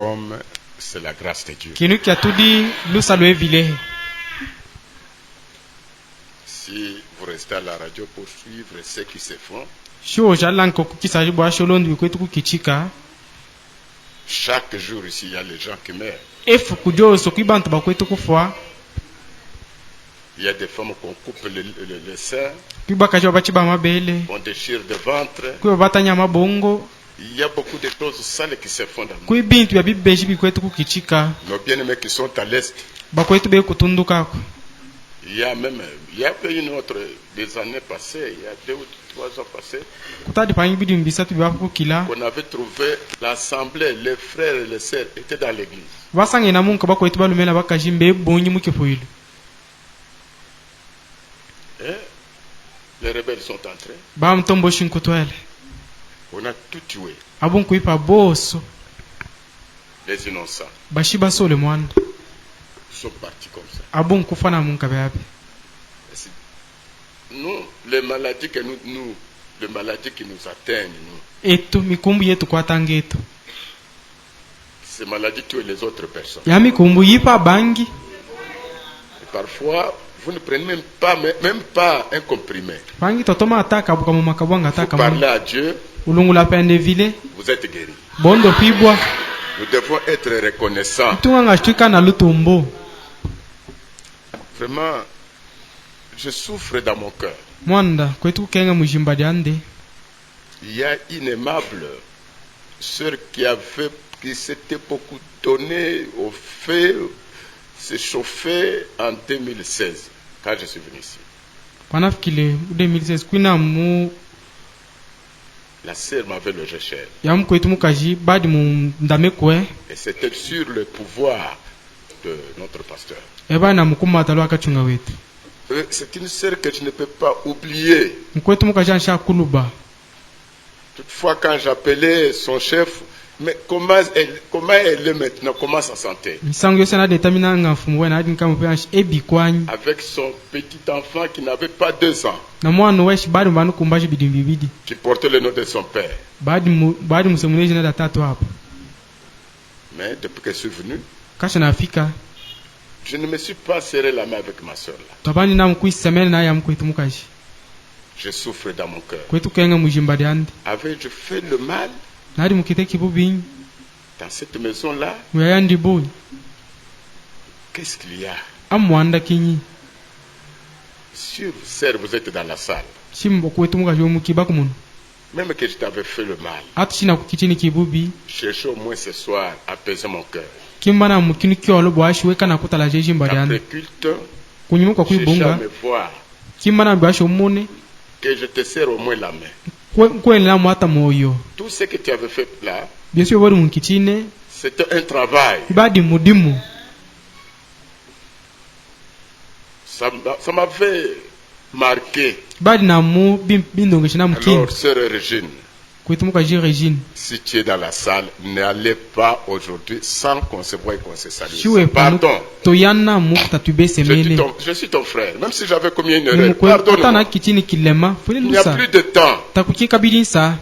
Comme c'est la grâce de Dieu. Kinu kia tudi lusa lo evile. Si vous restez à la radio pour suivre ceux qui se font, Sho jalanko kukisa jibo asholondu kwetu kukichika. Chaque jour ici, il y a les gens qui meurent. Efu kujo so kwibantu bakwetu kufwa. Il y a des femmes qu'on coupe les seins, Kwibakaje bachiba mabele. on déchire le ventre. Kwibatanya mabongo. Il y a beaucoup de choses sales qui se font dans le monde. Kwibintu ya bibeji bikwetu kukichika. Nos bien-aimés qui sont à l'est, Bakwetu be kutunduka. il y a une autre, des années passées, il y a 2 ou 3 ans passés, Kutadi panyi bidi mbisatu bibaku kila. qu'on avait trouvé l'assemblée, les frères et les sœurs étaient dans l'église. Basange na munka bakwetu balumela bakajimbe bonyi mukifuilu. Et les rebelles sont entrés. Ba mtombo shinkutwele. On a tout tué, Abun kuipa boso. les innocents. Bashiba sole mwanda. Sont partis comme ça. Abun kufana munka beabe. Nous, les maladies qui nous atteignent, nous, Etu mikumbu yetu kwa tangetu. ces maladies tuent les autres personnes. Ya mikumbu yipa bangi. Et parfois, vous ne prenez même pas un comprimé. Bangi totoma ataka buka mu makabwanga Vous ataka parlez mu. à Dieu, Ulungu la pende vile. vous êtes guéri. Bondo pibwa. Nous devons être reconnaissants. Tunga ngashtuka na lutumbo. Vraiment, je souffre dans mon cœur. Mwanda kwetu kenga mujimba diande. Il y a une aimable sœur qui s'était beaucoup donnée au feu, s'est chauffée en 2016, quand je suis venu ici. Panafikile 2016 kwina mu La sœur m'avait logé cher. ya mkwetu mukaji badi mu ndame kwe. Et c'était sur le pouvoir de notre pasteur. Eba na mukumata lo akachunga wetu. C'est une sœur que je ne peux pas oublier. Mkwetu mukaji ansha kuluba. Toutefois, quand j'appelais son chef, mais comment elle est maintenant, comment sa santé? Misango yose na detamina ngafumu na adi nkamu pe anshi ebi kwanyi. Avec son petit enfant qui n'avait pas 2 ans, Na mwana weshi badi mbanu kumbaji bidimbi. qui portait le nom de son père. Badi musemuneji na datatu hapo. Mais depuis que je suis venu, Kasha nafika. je ne me suis pas serré la main avec ma soeur là. Tabani na mkuisemene na ya mkwetu mukaji. Je souffre dans mon cœur. Kwetu kenga mujimba diande. Avais-je fait le mal Na adi mukite kibubi. dans cette maison-là? Muyayandi boy. Qu'est-ce qu'il y a? Amwanda kinyi. Sur sœur, vous êtes dans la salle. Shimbo kwetu mukaji mukiba kumuntu. Même que je t'avais fait le mal, Atushina kukichini kibubi. cherchez au moins ce soir à apaiser mon cœur. Kimbana mukini kyolo bwashi weka na kutala jeji mbadiande. Après culte, Kunyumuka cherchez à kuibunga. me voir, Kimbana bwashi omone. que je te serre au moins la main. Kwela mwata moyo. Tout ce que tu avais fait là, Bien sûr bodi mukichine. c'était un travail. Badi mudimu. Ça m'avait marqué. Badi na mu bindongeshi na mukini. Alors, sœur Régine, Kwetu mukaji Regine. si tu es dans la salle, n'allez pas aujourd'hui sans qu'on se voie et qu'on se salue. Shiwe panu Pardon. toyana mukta tube semene. Je suis ton frère. Même si j'avais commis une Ni erreur, mukwe atana pardonne-moi. kichini kilema. Fule Il n'y a lusa. plus de temps. Takukika bidinsa.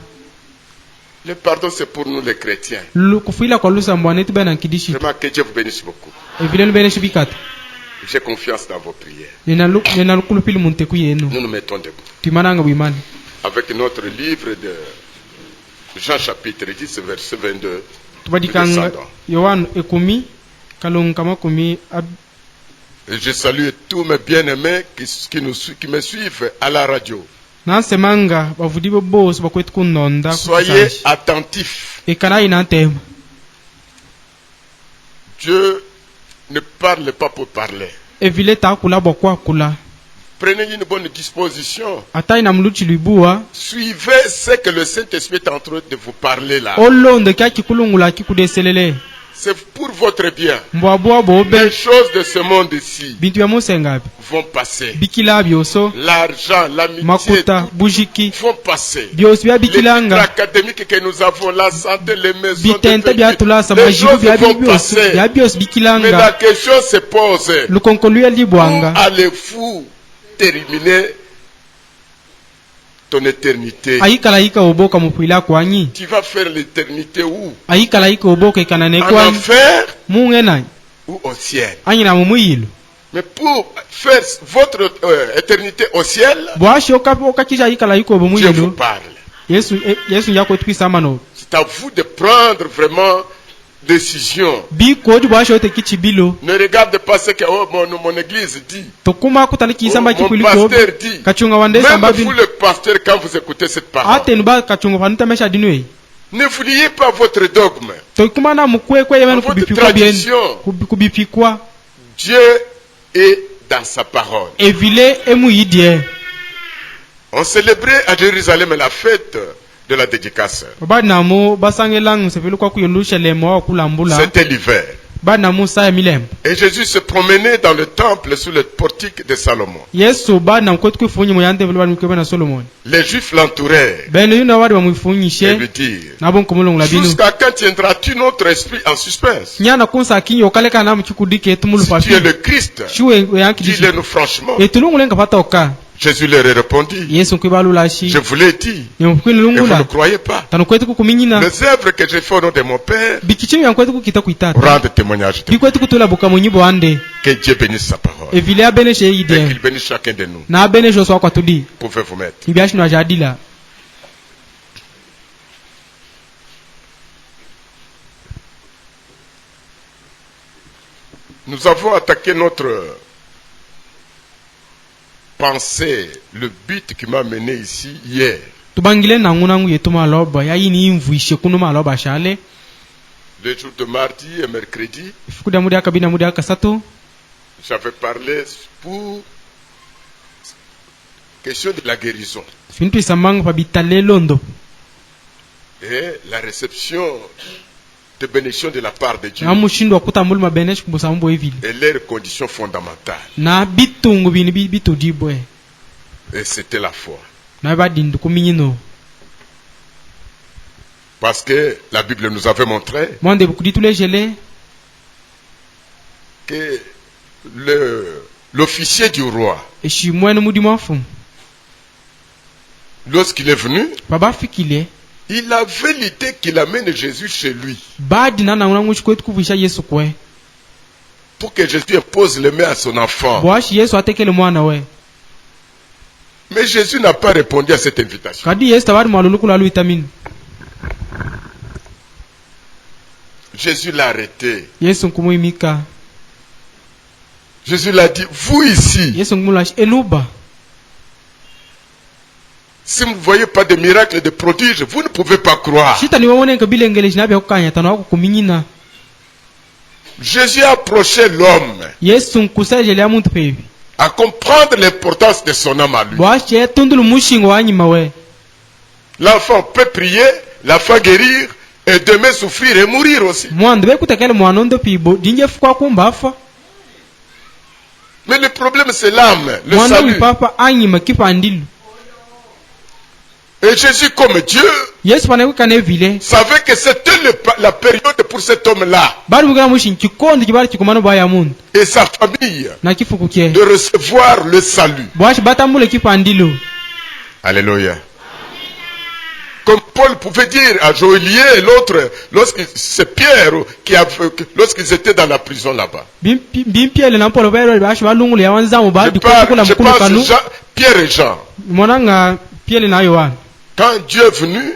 Le pardon, c'est pour nous les chrétiens. Kufuila kwa lusa mbwane tiba na kidishi. Vraiment, que Dieu vous bénisse beaucoup. Evile lubele shibikata. J'ai confiance dans vos prières. Nena lukulupili munteku yenu. Nous nous mettons debout. Timananga bimani. Avec notre livre de Jean chapitre 10, verset 22. Tubadikanga Yohana 10 kalonga kama 10 Et je salue tous mes bien-aimés qui me suivent à la radio. Nansemanga bavudibo boss bakwetu kunonda. Soyez attentifs. Ekana inantema. Dieu ne parle pas pour parler. Evile ta kula bokwa kula. Prenez une bonne disposition. Ata ina mluchi libua. Suivez ce que le Saint-Esprit est en train de vous parler là. Olonde kya kikulungula kikudeselele. C'est pour votre bien. Mbwabwa bobe. Les choses de ce monde ici Bintu ya musengabi. vont passer. Bikila byoso. L'argent, l'amitié, Makuta, tout bujiki. vont passer. Byoso bya Les bikilanga. académiques que nous avons, la santé, les maisons, Bitente bya tulasa les majibu choses bya vont byoso. passer. Bya byoso Mais bikilanga. la question se pose. Lukonkolu ya libwanga. Allez-vous terminer ton éternité. Tu vas faire l'éternité où? En enfer ou au ciel? Mais pour faire votre éternité au ciel, Dieu vous parle. C'est à vous de prendre vraiment décision. Ne regarde pas ce que mon église dit. Mon pasteur dit. Même vous le pasteur, quand vous écoutez cette parole, ne vouliez pas votre dogme, votre tradition. Dieu est dans sa parole. On célébrait à Jérusalem la fête de la dédicace. C'était l'hiver. Et Jésus se promenait dans le temple sous le portique de Salomon. Les Juifs l'entouraient et lui dirent: jusqu'à quand tiendras-tu notre esprit en suspense? Si tu es le Christ, dis-le-nous franchement. Jésus leur a répondu: je vous l'ai dit, et vous ne croyez pas. Les œuvres que j'ai faites au nom de mon Père rendent témoignage de moi. Que Dieu bénisse sa parole et qu'il bénisse chacun de nous. Pouvez-vous mettre? Nous avons attaqué notre pensée, le but qui m'a mené ici hier. Le jour de mardi et mercredi, j'avais parlé pour question de la guérison et la réception de bénédiction de la part de Dieu et leurs conditions fondamentales. Et c'était la foi. Parce que la Bible nous avait montré que l'officier du roi, lorsqu'il est venu, il avait l'idée qu'il amène Jésus chez lui pour que Jésus impose les mains à son enfant. Mais Jésus n'a pas répondu à cette invitation. Jésus l'a arrêté. Jésus l'a dit: vous ici, si vous ne voyez pas de miracles, de prodiges, vous ne pouvez pas croire. Jésus a approché l'homme à comprendre l'importance de son âme à lui. L'enfant peut prier, l'enfant guérir, et demain souffrir et mourir aussi. Mais le problème, c'est l'âme, le salut. Et Jésus, comme Dieu, savait que c'était la période pour cet homme-là et sa famille de recevoir le salut. Alléluia. Comme Paul pouvait dire à Joëlier et l'autre, c'est Pierre lorsqu'ils étaient dans la prison là-bas. Je pense Pierre et Jean. Quand Dieu est venu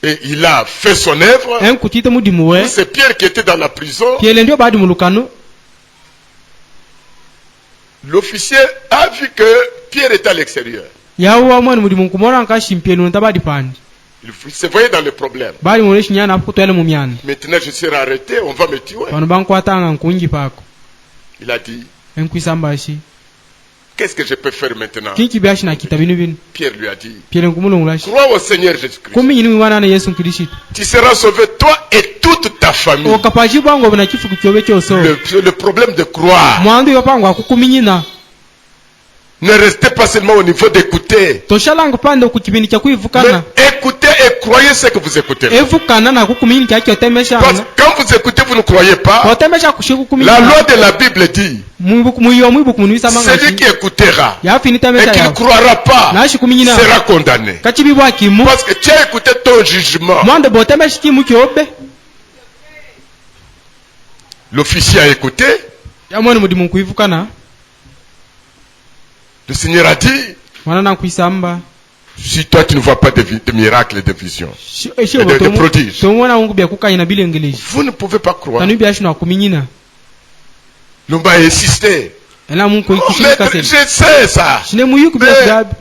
et il a fait son œuvre, c'est Pierre qui était dans la prison. L'officier a vu que Pierre était à l'extérieur. Il se voyait dans le problème. Maintenant je serai arrêté, on va me tuer. Il a dit: qu'est-ce que je peux faire maintenant? Pierre lui a dit: crois au Seigneur Jésus-Christ. Tu seras sauvé, toi et toute ta famille. Le problème de croire Ne restez pas seulement au niveau d'écouter. toshalanga pande kukibini cha Mais kuivukana écoutez et croyez ce que vous écoutez. evukana na kukumini cha Parce kyotemeshanga que quand vous écoutez, vous ne croyez pas. kotemesha kushiku kumini La loi de la Bible dit, mwibuku munisa celui qui écoutera yafi et nitemesha qui ne ya croira pas nashi kuminyina sera condamné. kachibibwa kimu Parce que tu as écouté ton jugement. mwande botemesha kimu kyobe L'officier a écouté. yamwana mudimu kuivukana Le Seigneur a dit, mwana na kuisamba si toi tu ne vois pas de miracles et de visions, de prodiges, tomwana ungu bya kukanya na bilengeleji vous ne pouvez pas croire. kanu bya shino kuminyina L'homme a insisté. ela mungu Oh, ikishika mais je sema sais ça. shine muyuku bya Mais gabi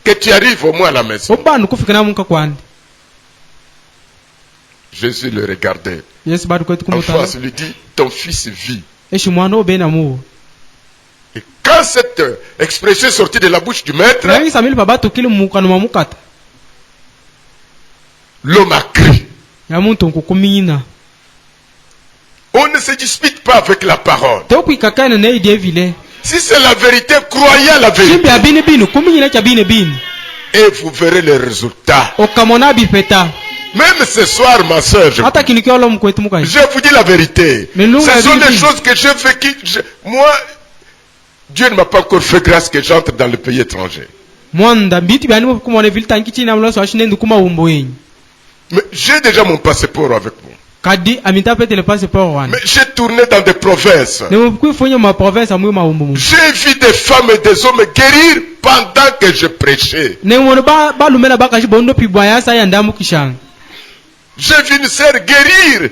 que tu arrives au moins à la maison. obanu kufika na mungu kwandi Jésus le regardait. yesu badu kwetu En kumutana face, lui dit, ton fils vit. eshi mwana obena mu Et quand cette expression est sortie de la bouche du maître, rangi samili babatu kile mukano mamukata l'homme a crié. ya muntu nkukuminyina On ne se dispute pas avec la parole. tokwikakana na idie vile Si c'est la vérité, croyez à la vérité. shimbi abini binu kuminyina cha bine bini Et vous verrez les résultats. okamona bipeta Même ce soir, ma soeur, hata kinikiolo mkwetu mukai je vous dis la vérité. Mais nous, Ce sont la des vérité. choses que j'ai vécues. Moi, Dieu ne m'a pas encore fait grâce que j'entre dans le pays étranger. mwanda mbiti byani kumone vile tankichi na mloso ashine ndukuma umbo yenyi Mais j'ai déjà mon passeport avec moi. kadi amitapete le passeport wana Mais j'ai tourné dans des provinces. ne mkuifunya ma province amwe maumbo mu J'ai vu des femmes et des hommes guérir pendant que je prêchais. ne mwono ba lumela bakashi bondo pibwa ya sa ya ndamu kishanga J'ai vu une sœur guérir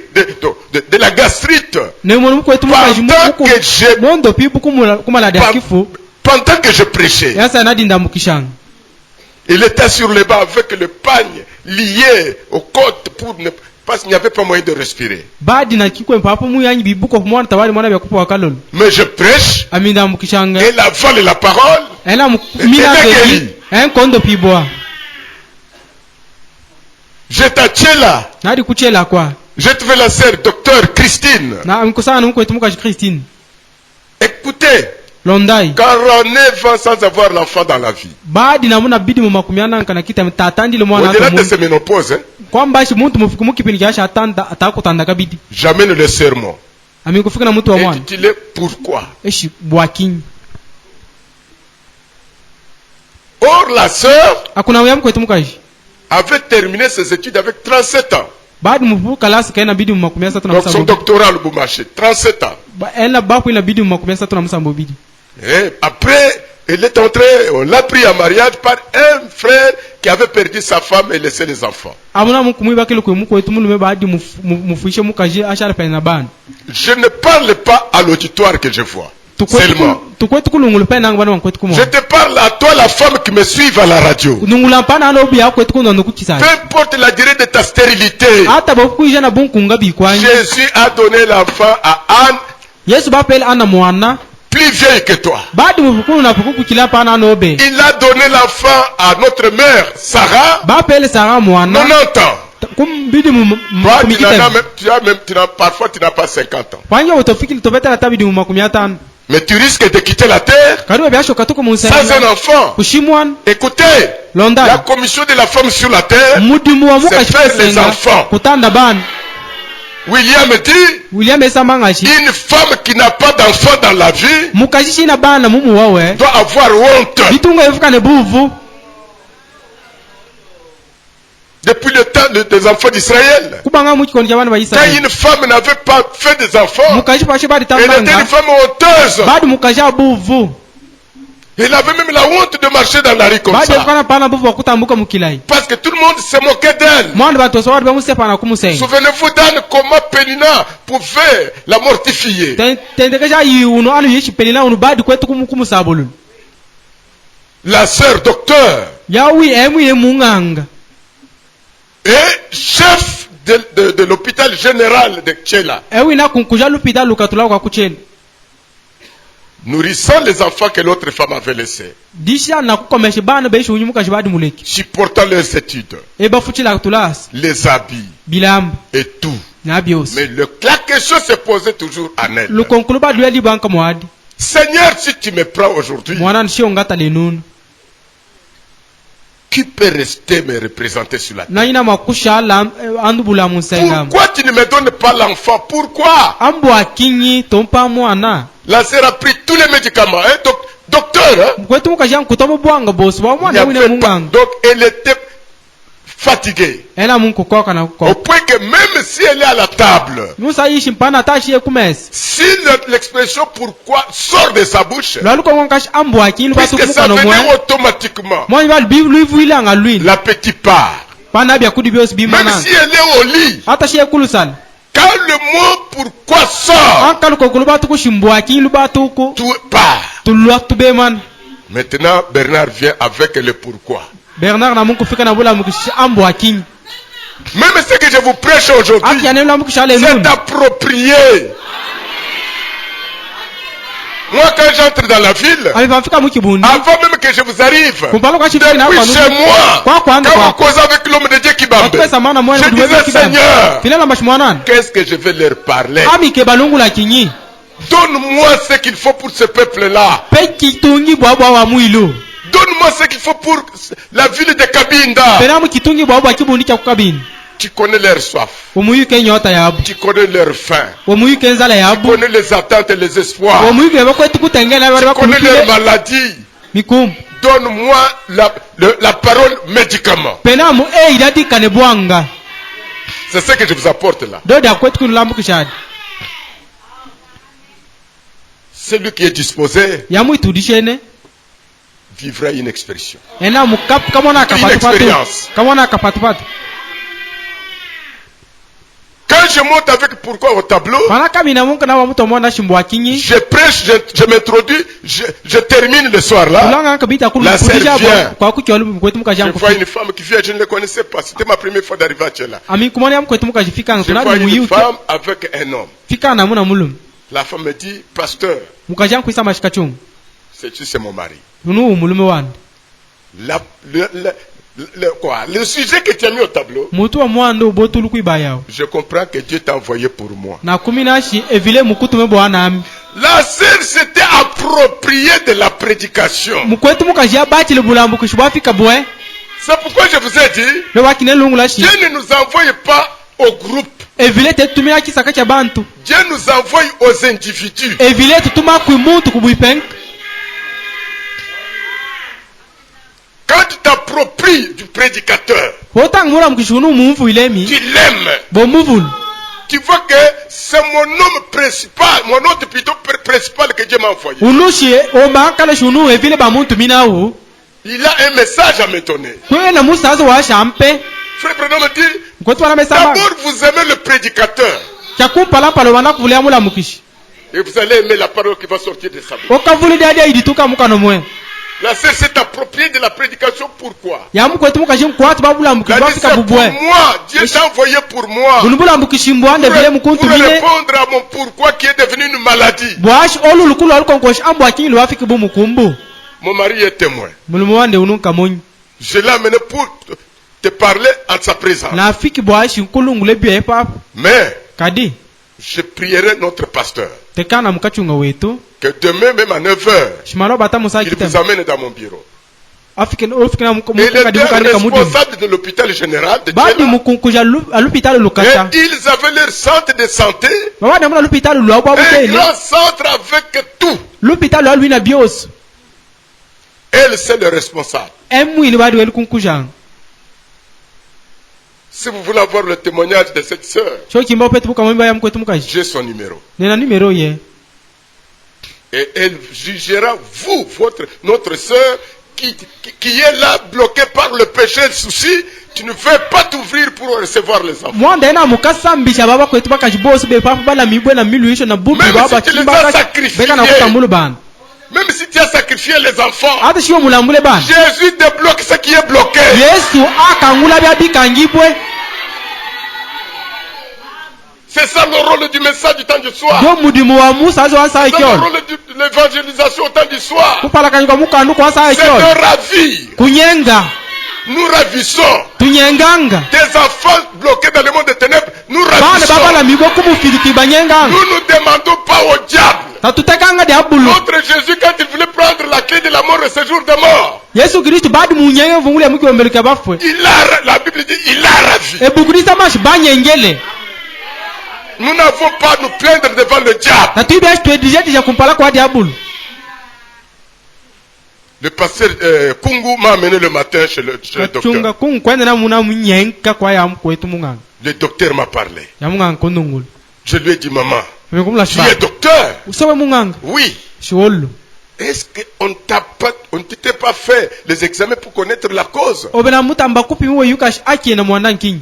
de la gastrite ne mwono mkwetu mukashi pendant que je, bondo pibu kumala de kifu pendant que je prêchais. ya sa nadi ndamu kishanga Il était sur le banc avec le pagne lié aux côtes parce qu'il n'y avait pas moyen de respirer. badi na kikwe mpapo mu yanyi bibuko mwana tawali mwana byakupa wakalolo Mais je prêche, aminda mu kishanga et la vole la parole, ela Et mina guéri. beli kondo pibwa j'étais à Tchela. nadi kuchela kwa J'ai trouvé la sœur docteur Christine. na mkusana mkwetu mukashi Christine Écoutez, londai 49 ans sans avoir l'enfant dans la vie. badi na muna bidi mu makumiana kana kita tatandile mwana Au-delà de akamu ces ménopauses, hein, kwamba shi muntu mufiku mukipindi kyasha atanda atakutanda kabidi j'amène le sermon. amikufika na mtu wa mwana Intitulé Pourquoi. eshi bwakinyi Or, la sœur akuna uya mkwetu mukashi avait terminé ses études avec 37 ans. badi mufu kalasi kaina bidi mu makumia satu na Donc son musambo doctorat à Lubumbashi, 37 ans. ela bapu ina bidi mu makumia satu na musambo bidi Et après, elle est entrée, on l'a pris en mariage par un frère qui avait perdu sa femme et laissé les enfants. amuna mukumwiba kile kwe mukwetu mulume badi mufuishe mukashi ashara pena na bana Je ne parle pas à l'auditoire que je vois. Seulement. tukwetu kulungulu pena ngwana mkwetu kumo Je te parle à toi, la femme qui me suit à la radio. nungula pana alo biya kwetu kuno Peu nukukisana importe la durée de ta stérilité, hata bokuija na bunkunga bikwani Jésus a donné l'enfant à Anne, yesu bapele ana mwana plus vieille que toi. badi mufukulu na fukuku kila pana nobe Il a donné l'enfant à notre mère, Sarah, bapele sara mwana 90 ans. kumbidi Toi, parfois tu n'as pas 50 ans. kwanje utofikili topetela tabidi mu makumi atano Mais tu risques de quitter la terre karibu byashoka tuko mu sans nsana un enfant. kushimwana Écoutez, la londa commission de la femme sur la terre, mudimu wa c'est mukashi faire les kusenga enfants. kutanda bana William dit, William esamangashi une femme qui n'a pas d'enfant dans la vie mukashi shina bana mumu wawe doit avoir honte. bitunga evukane buvu Depuis le temps des enfants d'Israël, kubanga mukikondo kya bana ba quand Israeli une femme n'avait pas fait des enfants, mukashi pashe badi elle était une tambanga femme honteuse. badi mukashi abuvu Elle avait même la honte de marcher dans la rue comme badi ça. evukana pana buvu wakutambuka mukilai Parce que tout le monde se moquait d'elle. mwana batoso badi bamusepa na kumusenga Souvenez-vous d'Anne, comment Pénina pouvait la mortifier. tendekesha yiuno anu yishipelina unu badi kwetu kumusabululu La sœur docteur yawi emwile munganga et chef de l'hôpital général de Tchela, ewi na kunkuja lupita lukatula kwa kuchela nourrissant les enfants que l'autre femme avait laissés, disha na kukomesha bana beisha unyumuka shibadi muleki supportant leurs études, eba fuchila tulasi les habits bilamba et tout. na byose Mais la question se posait toujours en elle. lukonkulu badi yali banka mwadi Seigneur, si tu me prends aujourd'hui, mwana nshio ngata lenunu qui peut rester me représenter sur la terre? nanyina makusha la andubula musenga Pourquoi tu ne me donnes pas l'enfant? Pourquoi? ambo akinyi tompa mwana La sœur a pris tous les médicaments. Hein? Docteur, hein? kwetu mukaja nkutomo bwanga boss ba Il mwana y wine avait pas- munganga donc elle était fatiguée. ela mungu koka na Au ko point que même si elle est à la table, musa yishi mpana tashi ekumesi si l'expression pourquoi sort de sa bouche, lwaluko ngonkashi ambo akinyi batu puisque ça kumukano mwe venait automatiquement, mwana bali bivuilanga lwini l'appétit part. pana bya kudi byose Même bimana si elle est au lit, hata shi ekulusala quand le mot pourquoi sort, ankaluko kulubatu kushimbo akinyi lubatu ku tout part. tulwa tubemana Maintenant, Bernard vient avec le pourquoi. Bernard na mungu fika na bula mukishi ambo akinyi Même ce que je vous prêche aujourd'hui, akiyane la mukishi ale c'est lunu approprié. Moi, quand j'entre dans la ville, alivafika mukibundi avant même que je vous arrive, kumpalo kwa shifika na depuis kwa chez moi, kwa kwanza quand vous kwa causez avec l'homme de Dieu qui bambe, pesa mana mwana je disais, Seigneur, finala mashmwanana qu'est-ce que je vais leur parler? ami ke balungu la kinyi Donne-moi ce qu'il faut pour ce peuple-là. pe kitungi bwabwa wa mwilo Donne-moi ce qu'il faut pour la ville de Kabinda. pena mu kitungi bwabwa kibundi cha kukabini Tu connais leur soif, omuyuke nyota yabu tu connais leur faim, omuyuke nzala tu yabu connais les attentes et les espoirs, omuyuke bakwetu kutengela bari tu connais leurs bakulukile maladies. mikumbu Donne-moi la parole médicament. pena mu idati kane bwanga C'est ce que je vous apporte là. dodi akwetu kunulambu kishadi Celui qui est disposé yamu itudishene vivra une expression. ena mukap kamona akapatupatu expérience. kamona akapatupatu Quand je monte avec pourquoi au tableau, pana kamina mungu na wamuto mwana shimbo akinyi je prêche, je m'introduis, je termine le soir là. ulanga kabita La sœur vient. kwa kukyolu mkwetu mukaja Je vois une femme qui vient, je ne la connaissais pas. C'était ma première fois d'arriver à Tchela. ami kumoni amkwetu mukajifika Je nguna vois une muyuke femme avec un homme. fika na muna mulum La femme me dit, pasteur, mukaja nkwisa mashika chungu c'est mon mari. unu mulume wande Le sujet que tu as mis au tableau, mutu wa mwando ubotulu kuibayao je comprends que Dieu t'a envoyé pour moi. na kumi nashi evile mukutume bwana ami La sœur s'était appropriée de la prédication. mukwetu mukajia bati bulambu kushibafika bwe C'est pourquoi je vous ai dit, le wakine lungu lashi Dieu ne nous envoie pas au groupe. evile tetumira kisaka cha bantu Dieu nous envoie aux individus. evile tutuma kuimuntu kubuipenk Quand tu t'appropries du prédicateur, wotang mura mukishunu mumvu ilemi tu l'aimes. bo muvulu Tu vois que c'est mon homme principal, mon hôte plutôt principal que Dieu m'a envoyé. unushi omba kala shunu evile ba muntu minawu Il a un message à me donner. kwena musazo wa shampe Frère Branham me dit, mkwetu wana mesaba d'abord vous aimez le prédicateur. chakumpala palo wana kuvulia mula mukishi Et vous allez aimer la parole qui va sortir de sa bouche. okavuli dadi idituka mukano mwe La sœur s'est appropriée de la prédication. Pourquoi? yamu kwetu mukashi mkwatu babula Il mukishi a dit, bafika c'est pour bubwe moi. Dieu t'a envoyé pour moi. bulubula mukishi mbwande vile mukuntu Pour mine répondre à mon pourquoi qui est devenu une maladie. bwashi olulukulu alukonkoshi ambu akinyi lwafiki bu mukumbu Mon mari est témoin. mulumu wande ununka monyi Je l'ai amené pour te parler en sa présence. na afiki bwashi nkulungule bia epapa Mais kadi je prierai notre pasteur tekana mukachunga wetu que demain même à 9h, shimalo bata musa il vous kitem amène dans mon bureau. afiki na Et il mukadi était mukandika mudimu responsable de l'hôpital général de badi Tchela. mukunkuja alupitalo lukata Et ils avaient leur centre de santé, babadi amuna lupitalo lwabwa un butele grand centre avec tout. lupitalo alwina biosi Elle, c'est le responsable. emwini badi weli kunkujanga Si vous voulez avoir le témoignage de cette sœur, sho kimba upete buka mwimba ya mkwetu mukaji j'ai son numéro. nena numero ye Et elle jugera, vous, notre sœur, qui est là, bloquée par le péché et le souci, tu ne veux pas t'ouvrir pour recevoir les enfants. mwanda ena mukasambisha baba kwetu bakaji bosi bepapo bala mibwe na miluisho na bubu Même baba si tu les chimba as sacrifiés. beka na kutambulu bana Même si tu as sacrifié les enfants, hata shiwo mulambule bana Jésus débloque ce qui est bloqué. yesu akangula bya bikangibwe C'est ça le rôle du message du temps du soir. do mudimu wa musa azo asa C'est le ikyolo rôle de l'évangélisation au temps du soir. kupalakanyika mukandu kwa asa C'est ikyolo de ravir. kunyenga Nous ravissons tunyenganga des enfants bloqués dans le monde des ténèbres. Nous bana baba la ravissons. mibwe kumufiliki banyenganga Nous ne demandons pas au diable tatutekanga diabulu Notre Jésus, quand il voulait prendre la clé de la mort et séjour de mort, Yesu Kristo badi munyenye vungule mukiombeleka bafwe la Bible dit, il a ravi. ebukudisa mashi banyengele Nous n'avons pas à nous plaindre devant le diable. tatuibe twedije kumpala kwa diabulu. Le pasteur Kungu m'a amené le matin chez le docteur. chunga kunkwenda na muna munyenka kwa ya mkwetu munganga Le docteur m'a parlé. ya munganga kondungulu Je lui ai dit, maman, mekumla tu es docteur? usawe munganga Oui. shiwollo Est-ce qu'on ne t'était pas fait les examens pour connaître la cause? obena mutamba kupi mwe yukash akiena mwanda nkinyi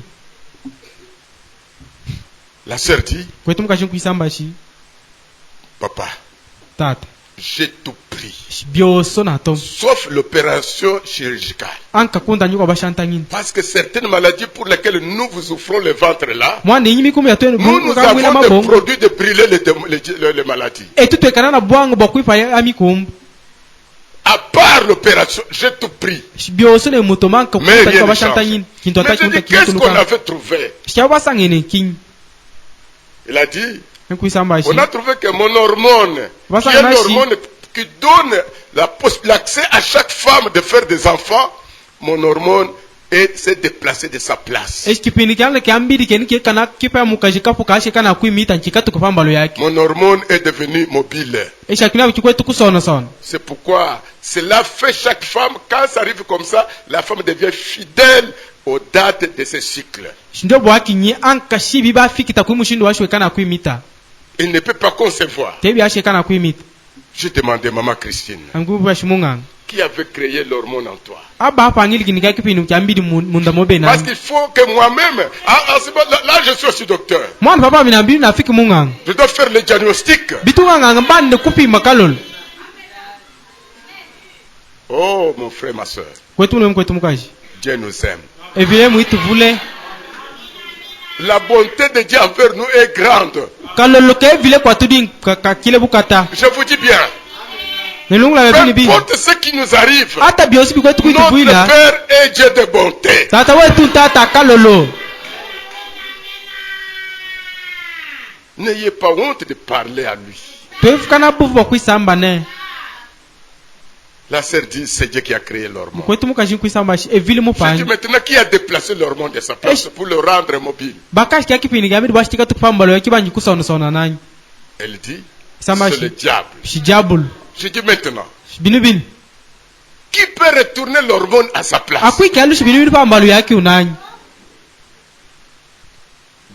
La sœur dit, kwetu mukashi kuisamba shi papa, tata j'ai tout pris, byoso na tom sauf l'opération chirurgicale. anka kunda nyuko bashanta ngini Parce que certaines maladies pour lesquelles nous vous souffrons le ventre là, mwanda yimi kumya twen nous avons des produits de brûler les maladies. etutwekana na bwangu bokwipa ya amikumbu À part l'opération, j'ai tout pris. byoso ne mutomanka Mais kuta rien nyuko ne bashanta change. ngini kintu Mais je ataki dis, qu'est-ce qu'on avait trouvé? shawasangene kinyi Il a dit, nkuisamba shi on a trouvé que mon hormone, qui est l'hormone qui donne l'accès à chaque femme de faire des enfants, mon hormone s'est déplacé de sa place. kipindi kyanga kyambiri kenike kana kipa mukaji kapu kashe kana kuimita nchikatu kupambalo yake Mon hormone est devenue mobile. eshakina chikwetu kusona sona C'est pourquoi cela fait chaque femme, quand ça arrive comme ça, la femme devient fidèle aux dates de ses cycles. shindo bwaki nyi anka shibi ba fikita kuimushindo washwe kana kuimita Il ne peut pas concevoir. tebi ashe kana kuimita J'ai demandé Maman Christine, angubu bashimunganga qui avait créé l'hormone en toi? aba hapa angili kinika kipindi kyambiri munda mobena Parce qu'il faut que moi-même, là je suis aussi docteur, mwana papa minambiri nafiki munganga je dois faire le diagnostic. bitunganga mbande kupima kalolo Oh mon frère, ma soeur, kwetu ne mkwetu mukaji Dieu nous aime. evile muituvule La bonté de Dieu envers nous est grande. kalolo ke vile kwa tudi kile bukata Je vous dis bien, nelungula peu bibili bibi importe ce qui nous arrive, hata biosi bikwetu notre kuitubuila Père est Dieu de bonté. tata wetu tata kalolo N'ayez pas honte de parler à lui. twefukana buvu bokwisamba ne La sœur dit, c'est Dieu qui a créé l'hormone. kwetu mukaji nkwisamba shi evile Je dis mupanji maintenant qui a déplacé l'hormone de sa place pour le rendre mobile. bakashi kya kipindi kyambiri bwashika tukupambalo yakibanji kusona sona nanyi Elle dit, Samba c'est le diable. shijabulu Je dis maintenant, binu binu qui peut retourner l'hormone à sa place? akwiki alushi binu binu pambalo yaki unanyi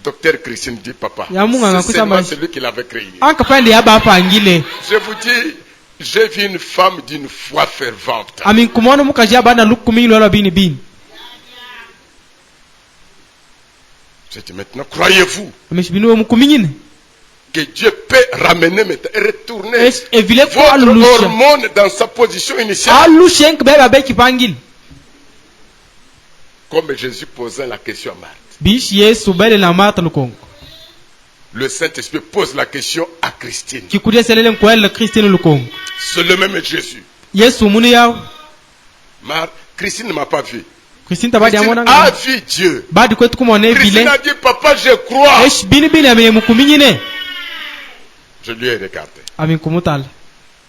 Docteur Christine dit, papa, Ya Mungu anakusema- c'est seulement celui qui l'avait créé. anka pande yaba hapa angile Je vous dis, j'ai vu une femme d'une foi fervente. amin kumona mukaji abana lukumi lola bini bini Je dis maintenant, croyez-vous amishi binu we mukuminyine que Dieu peut ramener maintenant et retourner evile ko votre alusha hormone dans sa position initiale? alusha enk beba beki pangile Comme Jésus posait la question à Marthe. bishi yesu bele na mata lukongo Le Saint-Esprit pose la question à Christine. kikudia selele nkwele kristine lukongo C'est le même Jésus. yesu munu yao Christine ne m'a pas vu. kristine tabadi Christine amona a nga vu Dieu. badi kwetu kumona Christine evile a dit, papa, je crois. esh bini bini amenye mukuminyine Je lui ai regardé. amin kumutala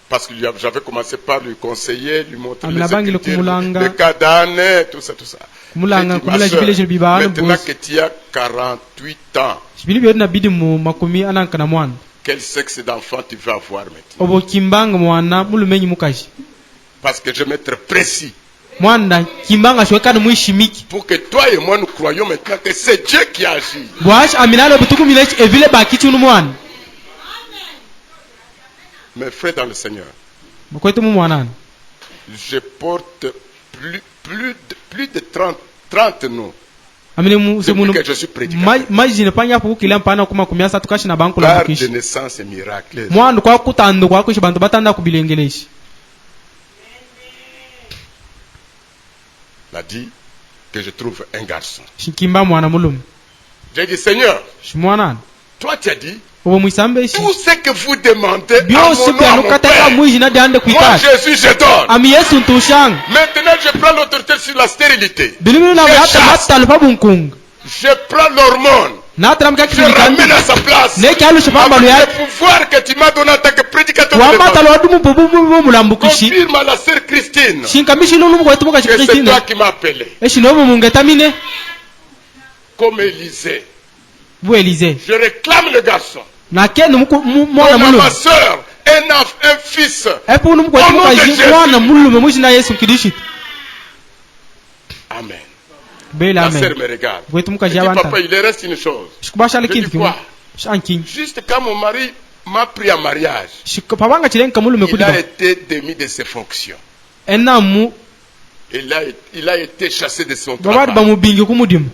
Parce que j'avais commencé par lui conseiller, lui montrer les Amina bangi le Écritures, kumulanga. le cadane, tout ça, tout ça. kumulanga J'ai dit, ma kumula sœur, jibile je biba anu maintenant bus que tu as 48 ans, bini byo na bidi mu makumi ananka na mwana quel sexe d'enfant tu veux avoir maintenant? obo kimbanga mwana mulumenyi mukaji Parce que je vais être précis. mwana kimbanga shwekana muishimiki Pour que toi et moi nous croyons maintenant que c'est Dieu qui agit. bwash aminalo butuku milechi evile bakichi unu mwana Mes frères dans le Seigneur, mkwetu mu mwanani je porte plus de 30 noms amine mu se depuis munu que je suis prédicateur. majine panya ku kila mpana kuma kumyasa tukashi na banku la Par de bukishi naissance miraculeuse. mwana kwa kutando kwa kushi bantu batanda kubilengeleshi Il a dit que je trouve un garçon. shikimba mwana mulum J'ai dit, Seigneur, shimwana toi tu as dit, obo mwisambe shi tout ce que vous demandez à bio mon nom, siku à ya mon nukataka Père, mwiji na dande moi kuitata Jésus je donne. ami yesu ntushanga Maintenant je prends l'autorité sur la stérilité. bilibilu na Je hata chasse. hata alfa bunkunga Je prends l'hormone. natramka Je ramène à sa place. ne kyalo shipamba Avec ya le pouvoir que tu m'as donné en tant que prédicateur de wambata l'évangile. lo dumu bobu mulambukishi Confirme à la sœur Christine shinkamishi lulu mukwetu muka que c'est Christine toi qui m'as appelé. eshinobu mungetamine Comme Élisée. bu Élisée Je réclame le garçon. na kenu mwana Donne à mulu ma sœur un fils. epu numukwetu Au nom de muka Jésus. mwana mulu mushina Yesu Kristo Amen. bela La amen sœur me regarde. bwetu muka Je dis, jabanta papa, il reste une chose. shikubashali Je dis kintu quoi? shankin Juste quand mon mari m'a pris en mariage, shikapabanga chilenka mulu il mekudiba a été démis de ses fonctions. enamu Il a été chassé de son babadi travail. bamubingi kumudimu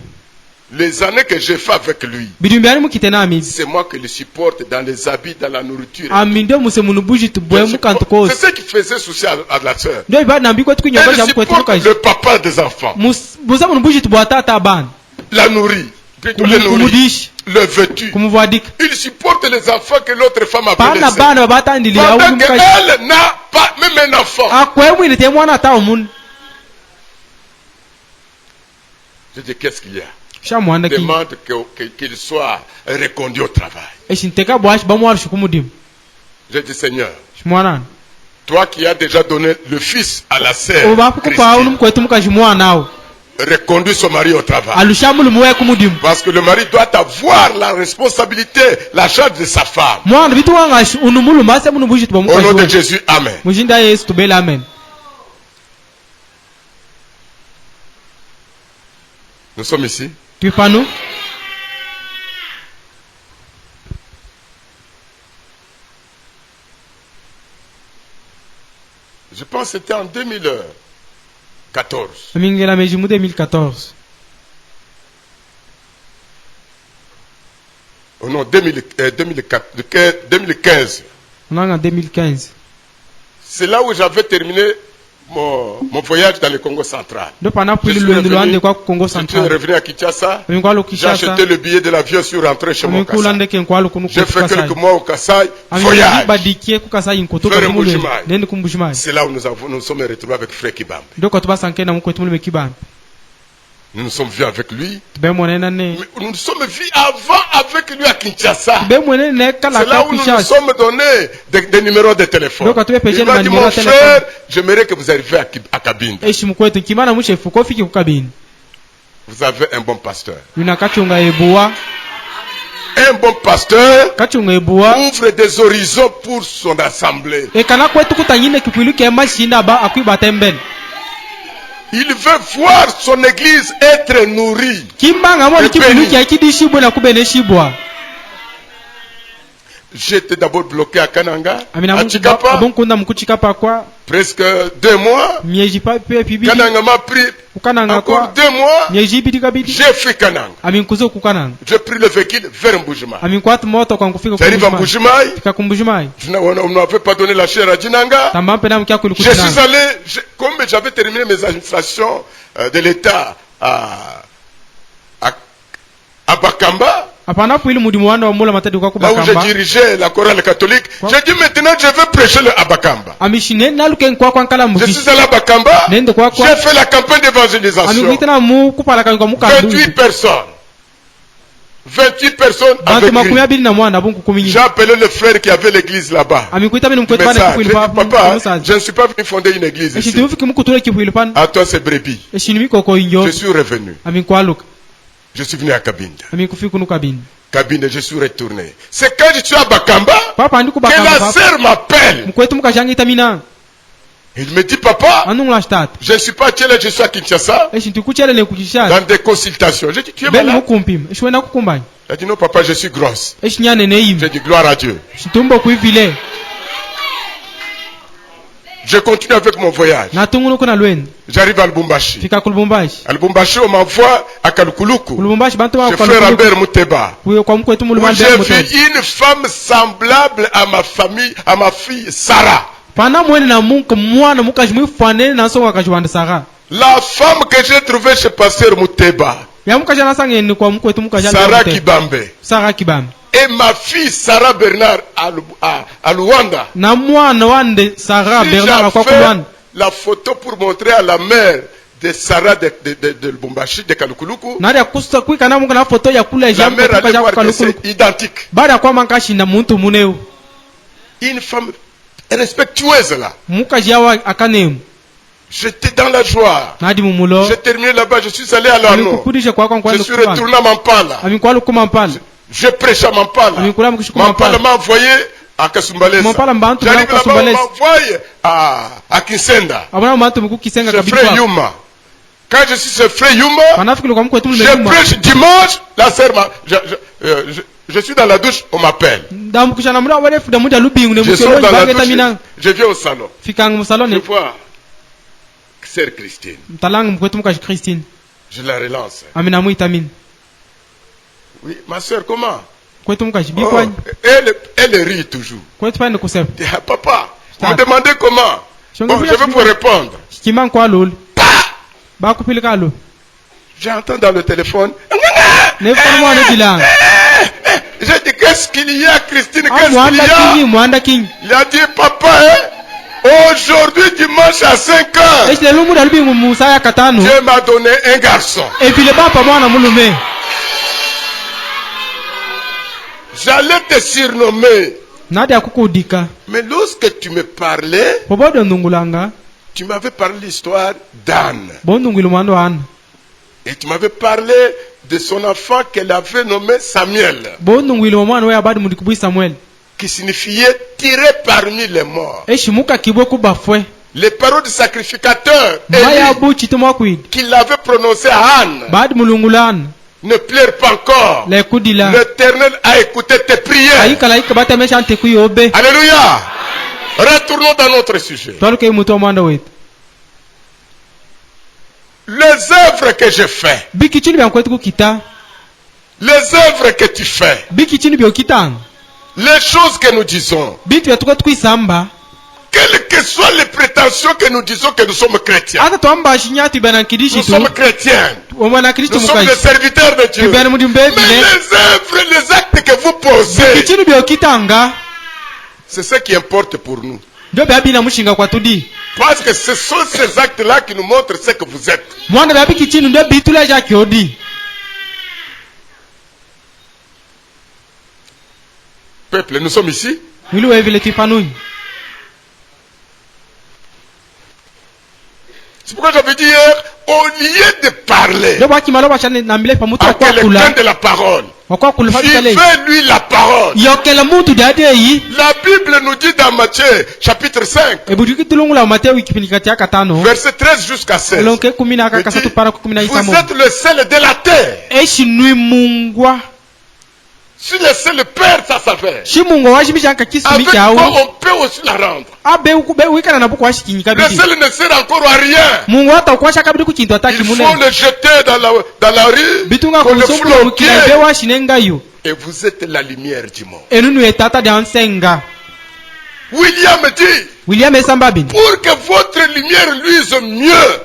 Les années que j'ai fait avec lui, bidumbi ari mukitena ami c'est moi qui le supporte dans les habits, dans la nourriture. ami ndio muse munu bujitu bwe mukantu C'est kosi ce qui faisait souci à la sœur. ndio ibadi nambi kwetu kunyumba Elle cha mukwetu supporte mukaji le papa des enfants. buza munu bujitu bwa tata abana La nourrit. Plutôt le nourrit. kumudishi Le vêtu. kumuvwadika Il supporte les enfants que l'autre femme a pana blessés. bana babatandilira Pendant awu mukaji qu'elle n'a pas même un enfant. akwemwine te mwana ata omun Je dis, qu'est-ce qu'il y a? shamwanda ki Demande qu'il soit reconduit au travail. eshinteka bwashi bamwarisha kumudimu Je dis, Seigneur, shimwanana toi qui as déjà donné le fils à la sœur, obapukupa awu Christine, numukwetu mukaji mwana awu reconduis son mari au travail. alusha mulu muwe kumudimu Parce que le mari doit avoir la responsabilité, la charge de sa femme. mwana bitu wanga unu mulu mase munu bujitu Au nom de bamukaji Jésus, Amen. mujinda Yesu tubela amen Nous sommes ici. twipanu Je pense que c'était en 2014. amingela meji mu 2014 Oh non, 2015. onanga 2015 C'est là où j'avais terminé mon voyage dans le Congo central. ndo pana Je pwili suis lwendo lwande revenu, kwa Kongo je suis Central revenu à Kinshasa. aminkwalo J'ai Kinshasa acheté le billet de l'avion, je suis rentré chez mon amikula Kassai. ndeke nkwalo kunu J'ai fait quelques mois au Kassai, ami voyage. badikie kukasayi nkotoka Frère mulu Mbujimayi. nende kumbushimai C'est là où nous sommes retrouvés avec Frère Kibambe. ndo kwa tubasanke na mukwetu mulu mekibambi Nous nous sommes vus avec lui. tubemwonena ne Mais nous nous sommes vus avant avec lui à Kinshasa. tubemwonene ne kala C'est là ka où nous nous Kinshasa sommes donné des numéros de téléphone. Donc, tu es péché Il de m'a dit, numéro mon de téléphone. frère, j'aimerais que vous arriviez à Kabinda. eshi mukwetu nkimana mushefu kofiki kukabini Vous avez un bon pasteur. yuna kachunga ebuwa Un bon pasteur kachunga ebuwa ouvre des horizons pour son assemblée. ekana kwetu kutanyine kikwilu kema shinda ba akwibata mbele Il veut voir son église être nourrie. kimbanga mo Ebeni. kikwilu kya kidishibwe na kubene shibwa J'étais d'abord bloqué à Kananga, amina à Chikapa, abonkunda mukuchikapa kwa presque 2 mois. mieji pa pe pibi Kananga m'a pris kukananga encore kwa 2 mois. mieji bidi kabidi J'ai fait Kananga. aminkuzo kukananga J'ai pris le véhicule vers Mbujima. aminkwatu moto kwa kufika J'arrive à kumbushimai Mbujimai. fika kumbushimai On n'avait pas donné la chair à Djinanga. tamba mpena mkia Je suis kulikutina allé, comme j'avais terminé mes administrations de l'État à Bakamba, apana pwili mudimu wanda wa mula matadi kwa là où je kubakamba dirigeais la chorale catholique, j'ai dit maintenant je vais prêcher à Bakamba. amishine naluke nkwa kwa nkala Je mukishi suis allé à Bakamba, nende kwa j'ai fait la campagne d'évangélisation. amikuitana mu kupalaka kwa mukandu 28 personnes. 28 personnes bantu avec makumi lui. abili na mwana bunku kumi J'ai nyingi appelé le frère qui avait l'église là-bas. amikuita bini mkwetu Mais bana ça, kipwili j'ai pa dit, papa, musaza je ne suis pas venu fonder une église eshi ici. tumufiki mukutule kipwili pan À toi c'est brebis. eshi nimikoko injo Je suis revenu. amikwaluka Je suis venu à Kabinda. amikufiku nukabini Kabinda, je suis retourné. C'est quand je suis à Bakamba papa ndi que kubakamba la papa sœur m'appelle. mkwetu mukashangita mina Il me dit, papa, anungula shtata je ne suis pas à Tchèle, je suis à Kinshasa eshi ntikuchelele kuchishata dans des consultations. J'ai dit, tu es beni malade? mukumpima eshi wena kukumbanya Il a dit, non, papa, je suis grosse. eshi nyane neimi J'ai dit, gloire à Dieu. eshi tumbo kuivile Je continue avec mon voyage. natunguluku na lwendo J'arrive à Lubumbashi. fika ku Lubumbashi À Lubumbashi, on m'envoie à Kalukuluku. ku Lubumbashi bantu Chez ba frère Albert Mouteba. kwa mkwetu Où mulumande j'ai mutende vu une femme semblable à ma famille, à ma fille Sarah. pana mwene na munka mwana mukaji mwifanene na nsonga kajiwanda sara La femme que j'ai trouvée chez pasteur Mouteba. ya mukaji anasangeni kwa mkwetu mukaji Sarah Kibambe. Sara Kibambe Et ma fille Sarah Bernard à Luanda. na mwana wande Sara Si Bernard j'ai kwa fait kulwana la photo pour montrer à la mère de Sarah de Lubumbashi, de Kalukuluku. Nadia kusta kui kana mungu na foto ya kule La jambo mère allait kwa voir que kalukulu. c'est identique. Baada kwa mankashi na muntu muneu. Une femme respectueuse là. Muka jawa akanemu. J'étais dans la joie. Nadi mumulo. J'ai terminé là-bas, je suis allé à l'Arnaud. Je suis retourné à Mampala. Je prêche à Mampala. Mampala m'a envoyé à Kasumbalesa. J'arrive là-bas, on m'a envoyé à Kisenda. Ce frère Yuma. Quand je suis ce frère Yuma, je prêche dimanche, la sœur je suis dans la douche, on m'appelle. Je sors dans la douche, je viens au salon. Je vois sœur Christine. Je la relance. Oui, ma sœur, comment? Oh, elle rit toujours. Papa, vous me demandez comment? Bon, je vais vous répondre. J'entends dans le téléphone. J'ai dit, qu'est-ce qu'il y a, Christine? Qu'est-ce qu'il y a? Il a dit, papa, aujourd'hui, dimanche à 5 heures, Dieu m'a donné un garçon. J'allais te surnommer. Mais lorsque tu me parlais, tu m'avais parlé de l'histoire d'Anne. Et tu m'avais parlé de son enfant qu'elle avait nommé Samuel. Qui signifiait tirer parmi les morts. Les paroles du sacrificateur qu'il avait prononcées à Anne. Ne pleure pas encore. L'Éternel a écouté tes prières. Alléluia. Retournons dans notre sujet. Les œuvres que je fais. Les œuvres que tu fais. Les choses que nous disons. Quelles que soient les prétentions que nous disons que nous sommes chrétiens. Nous sommes chrétiens. Nous sommes des serviteurs de Dieu. Mais les œuvres, les actes que vous posez, c'est ce qui importe pour nous. Parce que ce sont ces actes-là qui nous montrent ce que vous êtes. Peuple, nous sommes ici. C'est pourquoi j'avais dit hier, au lieu de parler à quelqu'un de la parole, vivez-lui la parole. La Bible nous dit dans Matthieu chapitre 5, verset 13 jusqu'à 16, vous êtes le sel de la terre. Si le sel perd sa saveur, avec quoi on peut aussi la rendre. Le sel ne sert encore à rien. Il faut le jeter dans la rue, qu'on le foule au pied. Et vous êtes la lumière du monde. William dit, pour que votre lumière luise mieux,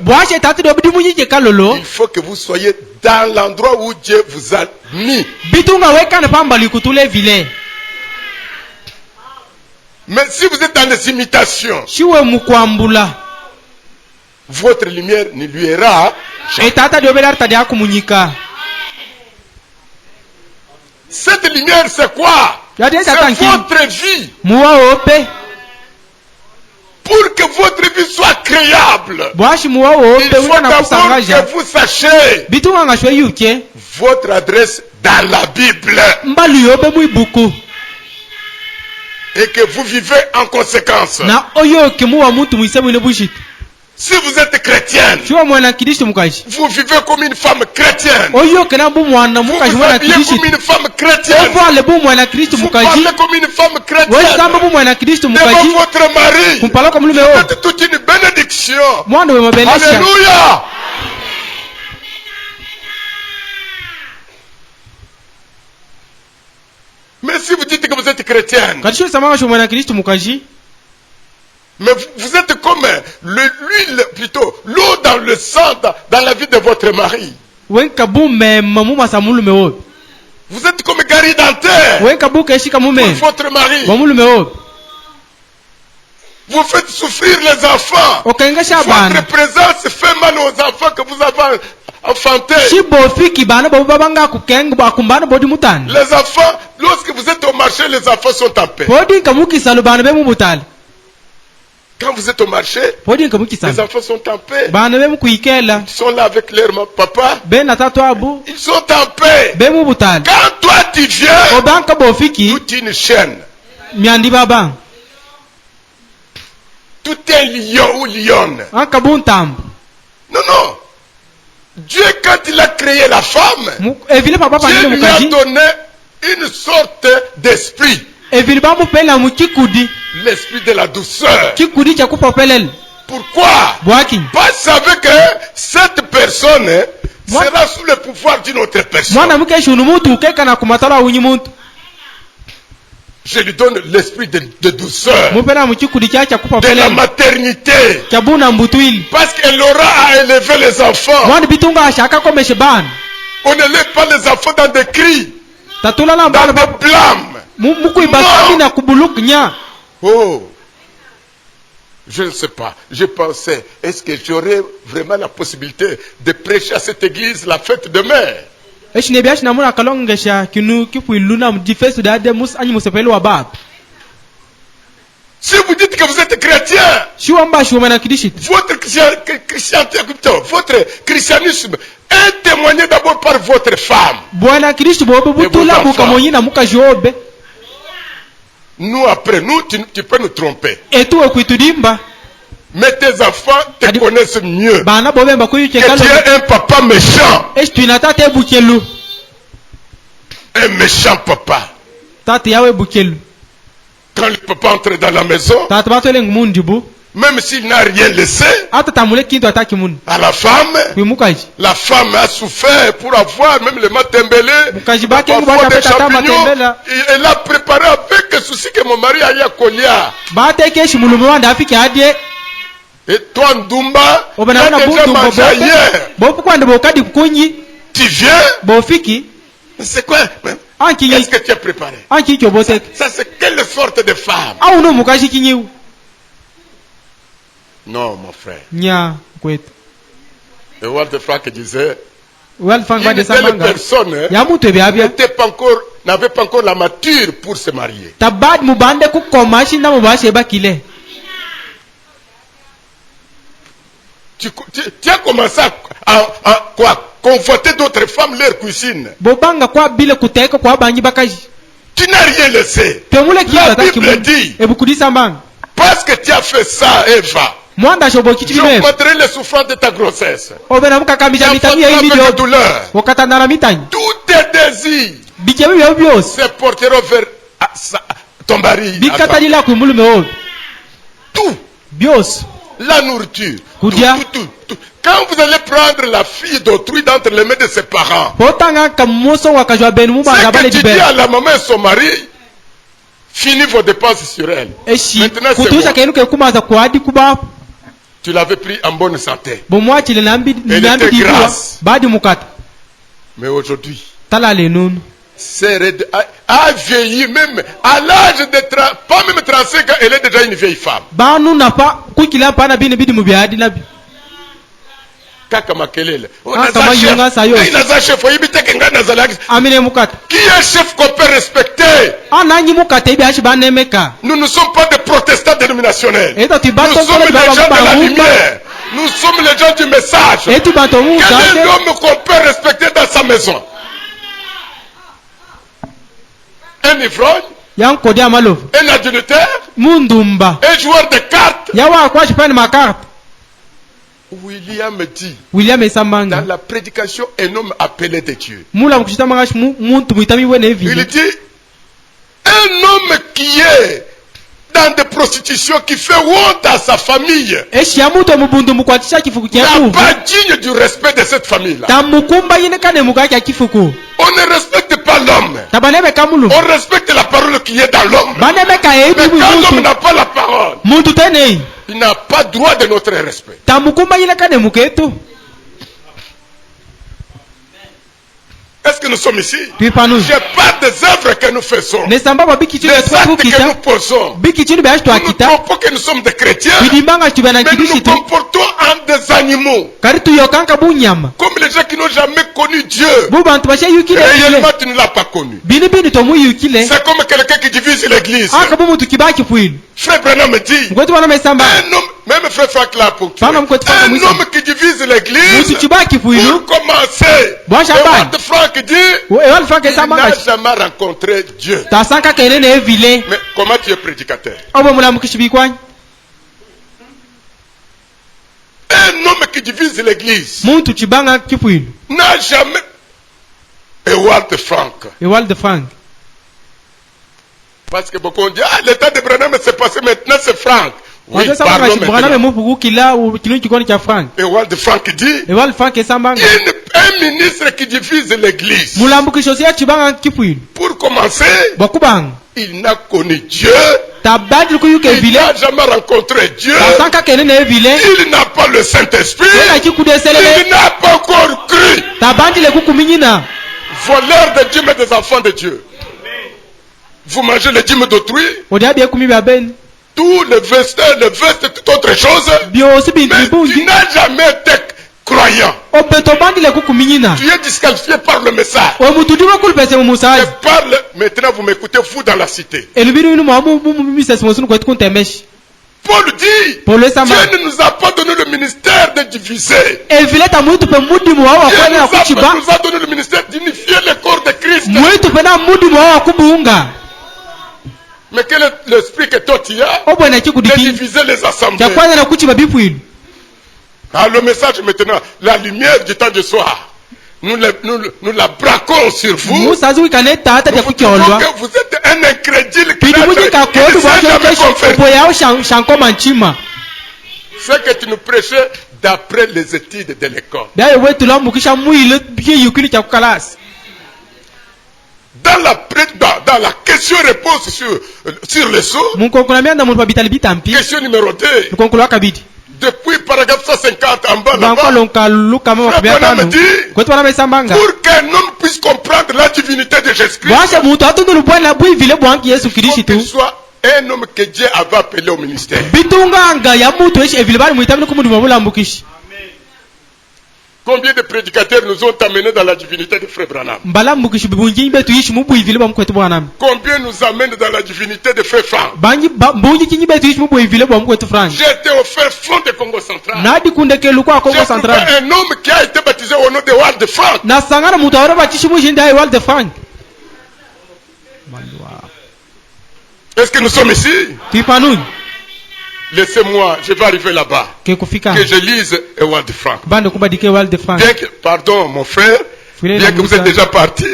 il faut que vous soyez dans l'endroit où Dieu vous a mis. Mais si vous êtes dans les imitations, votre lumière ne luira jamais. Cette lumière, c'est quoi? C'est votre vie. Pour que votre vie soit créable, il faut d'abord que vous sachiez votre adresse dans la Bible. Et que vous vivez en conséquence. Si vous êtes chrétienne, vous vivez comme une femme chrétienne. Vous vous habillez comme une femme chrétienne. Vous parlez comme une femme chrétienne. Devant votre mari, vous êtes toute une bénédiction. Alléluia. Mais si vous dites que vous êtes chrétienne, mais vous êtes comme l'huile, plutôt l'eau dans le sang, dans la vie de votre mari. Vous êtes comme Gary dentaire pour votre mari. Vous faites souffrir les enfants. okengesha Votre bana présence fait mal aux enfants que vous avez enfantés. shibofiki bana bobo babanga kukenga bakumbana bodi mutani Les enfants, lorsque vous êtes au marché, les enfants sont en paix. bodi nkamukisalo bana be mubutali Quand vous êtes au marché, bodi les nkamukisalo enfants sont en paix. bana be mukuikela Ils sont là avec leur papa. be na tatu abu Ils sont en paix. be mubutali Quand toi tu viens, obanka bofiki toute une chaîne, myandi baba tout un lion ou lionne. anka buntambo Non, non. Dieu, quand il a créé la femme, evile papa Dieu pandile lui a mukaji donné une sorte d'esprit. evile bamupela mukikudi L'esprit de la douceur. kikudi cha kupopelele Pourquoi? bwaki Parce savez que cette personne sera sous le pouvoir d'une autre personne. mwana muke shunu mutu ukeka na kumatala winyi muntu Je lui donne l'esprit de douceur, mupela mukikudi cha de la kupopelele maternité. cha buna mbutwili Parce qu'elle aura à élever les enfants. mwana bitunga ashaka komeshe bana On n'élève pas les enfants dans des cris, tatula na dans bana des blâmes. mukuibasami na kubuluku nya Oh, je ne sais pas. Je pensais, est-ce que j'aurais vraiment la possibilité de prêcher à cette église la fête demain? eshine bya shina muna kalongesha kinu kifuiluna mdifesu dade mus anyi musepele wa baba Si vous dites que vous êtes chrétien, shiwamba shiwamana kidishit votre christianisme est témoigné d'abord par votre femme. bwana kristu bobe butula enfants. bukamonyi na mukajobe Nous, après, tu peux nous tromper. etuwe kuitudimba Mais tes enfants te Adi- connaissent mieux. bana bobemba Et kuyuchekalo tu es un papa méchant. eshitwina tate ebukelu Un méchant papa. tate yawe bukelu Quand le papa entre dans la maison, tate batwele ngumundi bu même s'il n'a rien laissé ata tamule kintu ataki munu à la femme, kwimukaji la femme a souffert pour avoir même le matembele, Mukaji bake parfois ngubata des peta kama champignons. tembela. Et elle a préparé avec souci que mon mari aille à Kolia. bateke shimulume wanda afike adie Et toi, Ndumba, tu as obanabona déjà buntu mangé hier. bopukwande bokadi kunyi Tu viens? bofiki Mais c'est quoi? Qu'est-ce ankinyi que tu as préparé? ankicho boteke Ça, c'est quelle sorte de femme? au no mukashi kinyiu Non, mon frère. nya kwetu Et Walter Frank disait, walfang une bade telle samanga personne ya mutu ebyabya n'avait pas encore la mature pour se marier. tabadi mubande kukoma shinda mubashe bakile Tu as commencé à convoiter d'autres femmes, leur cuisine. bobanga kwa bile kuteka kwa banyi bakaji Tu n'as rien laissé. temule kintu La ataki Bible munu dit, ebukudisa mbanga parce que tu as fait ça, Eva, mwanda shoboki je chibebe montrerai les souffrances de ta grossesse. obena Tu mukakambisha as mitani fait ya avec ibyo la douleur. wakatandara mitani Tous tes désirs bijebe byo byose se porteront vers ton mari. bikatalila kwimulume obi Tout. byose La nourriture. Koudia. Tout. Quand vous allez prendre la fille d'autrui d'entre les mains de ses parents, potanga kamoso wakajwa benu ce mubanga que bale tu dis dibere à la maman et son mari, finis vos dépenses sur elle. eshi Maintenant, c'est kutusha moi. kenu kekumaza kwadi kuba Tu l'avais pris en bonne santé. bomwachile nambi Elle nambi était dibwa grasse. badi mukata Mais aujourd'hui, tala lenunu a vieilli même à l'âge de pas même 35 ans, elle est déjà une vieille femme. banu napa kukila pana bine bidi mubyadi nabi Kaka makelele. kama yunga sayo. Naza chef, oyibiteke nga nazalaki. amine mukata Qui est chef qu'on peut respecter? ananyi mukata ibi ashi banemeka Nous ne sommes pas des protestants dénominationnels. eto Nous tibato sommes les gens de la baba lumière. Nous sommes les gens du message. etu bato Quel est mukate l'homme qu'on peut respecter dans sa maison? Un ivrogne, yankodi amalovu un adultère, mundumba un joueur de cartes. yawa kwashi pani makarte William dit, William dans esambanga la prédication, un homme appelé de Dieu. mula mkushita mangashi muntu mwitami wene Il evile dit, un homme qui est dans des prostitutions, qui fait honte à sa famille, eshi ya mutu omubundu mukwatisha kifuku n'est kyemuvu pas digne du respect de cette famille-là. tamukumba yine kane muka kya kifuku On ne respecte pas l'homme. tabanemeka mulu On respecte la parole qui est dans l'homme. banemeka Mais eibi quand l'homme muntu n'a pas la parole, muntu tenei il n'a pas droit de notre respect. tamukumba yine kane muketu Est-ce que nous sommes ici? Tuipanuni. Je parle des œuvres que nous faisons. Nesamba ba biki Des chini actes que nous posons. biki chini ba Nous ashtu ne akita. croyons pas que nous sommes des chrétiens. Bidimanga tubana Mais nous nous kidishitu. comportons en des animaux. Karitu yokanka bunyama. Comme les gens qui n'ont jamais connu Dieu. Bubantu bashe yukile. Réellement, tu ne l'as pas connu. Bini bini tomu yukile. C'est comme quelqu'un qui divise l'église. Aka bumu tukibaki fuilu. Frère Branham me dit, Mkwetu wana mesamba. un homme, même frère Franck l'a ponctué, Pardon, mkwetu Franck un Moussa. homme qui divise l'église, Mutu kibaki fuilu. pour commencer, Bon, et Chaban. what Franck dit, Ewal franke il samba n'a ngashi. jamais rencontré Dieu. Tasanka kenene evile. Mais comment tu es prédicateur? Obo mulamukishibikwani. Un homme qui divise l'église Muntu chibanga kifuilu. n'a jamais... Et Walt Frank. Ewal de frank. Parce que beaucoup ont dit, ah, l'état de Branham s'est passé maintenant, c'est Frank. Oui, Wajua samba pardon ngashi bwana maintenant. mupuku kila kinu chikoni cha frank. Et Walt Frank dit, Ewal franke sambanga. un ministre qui divise l'église, Mulambukisho sia chibanga kifuilu. pour commencer, Bakubanga. il n'a connu Dieu. Tabadri kuyuke Il evile. n'a jamais rencontré Dieu. Tasanka kenene evile. Il n'a pas le Saint-Esprit. Ela chikudeselele. Il n'a pas encore cru. Tabandi le kukuminyina. Voleur de Dieu, mais des enfants de Dieu. Vous mangez les dîmes d'autrui, Odabi ekumi babeni. tout le veste, toute autre chose. Biosi Mais bintu tu bungi. n'as jamais été croyant. Opeto bandi le kukuminyina. Tu es disqualifié par le message. Omutudiwa kulpese Je mumusaji. parle, maintenant vous m'écoutez, vous dans la cité. Elubiri inu mwamu misesi mosunu kwetu kuntemeshi. Paul dit, Paul samba. Dieu ne nous a pas donné le ministère de diviser. Evile ta mutu pe mudimu wawa Dieu kwene na kuchiba. nous a donné le ministère d'unifier le corps de Christ. Mwitu pe na mudimu wawa kubunga. Mais quel est l'esprit que toi tu as Obwena de chikudiki. diviser les assemblées? Cha kwanza na kuchiba bifuilu. Ah, le message maintenant, la lumière du temps de soir, nous la braquons sur vous. Musazi wikane tata Nous ya vous disons kucholwa. que vous êtes un incrédule qui Pidi n'a muji qui kakodu ne s'est bwake jamais kesho converti. opo yao shanko manchima. C'est que tu nous prêchais d'après les études de l'école. Bia wetu la mukisha mwile bie yukini cha kukalasi. Dans la question-réponse sur le sceau, Munkonkula mianda muntu babitali bitampi. question numéro 2, Munkonkula kabidi. depuis paragraphe 150 en bas Banko là-bas, lonka luka mama Frère kubia Branham tano. dit, Kwetu wana mesambanga. pour qu'un homme puisse comprendre la divinité de Jésus-Christ, Bwasha muntu atundulu bwana bwivile bwanki Yesu il faut Kristo. qu'il soit un homme que Dieu avait appelé au ministère. Bitunganga ya mutu eshi evile bali muitamini kumundu mabulambukishi. Combien de prédicateurs nous ont amenés dans la divinité de Frère Branham? Mbalambukishi bibunji betu yishi mubwivile bwamukwetu bwanami. Combien nous amènent dans la divinité de Frère Franck? Banji mbunji kinyi betu yishi mubwivile bwamukwetu Frank. J'ai été offert front de Congo central. Nadi kundeke lukwa Kongo J'ai trouvé Central. un homme qui a été baptisé au nom de Wald Frank. Na sangana mutu awore bachishi mujindi ayi Walde Frank. Est-ce que nous sommes ici? Tuipanuni. Laissez-moi, je vais arriver là-bas. Ke kufika. Que je lise Wald Frank. Bande kubadike Walde Frank. Bien que, pardon mon frère, Frère bien que vous Moussa. êtes déjà parti,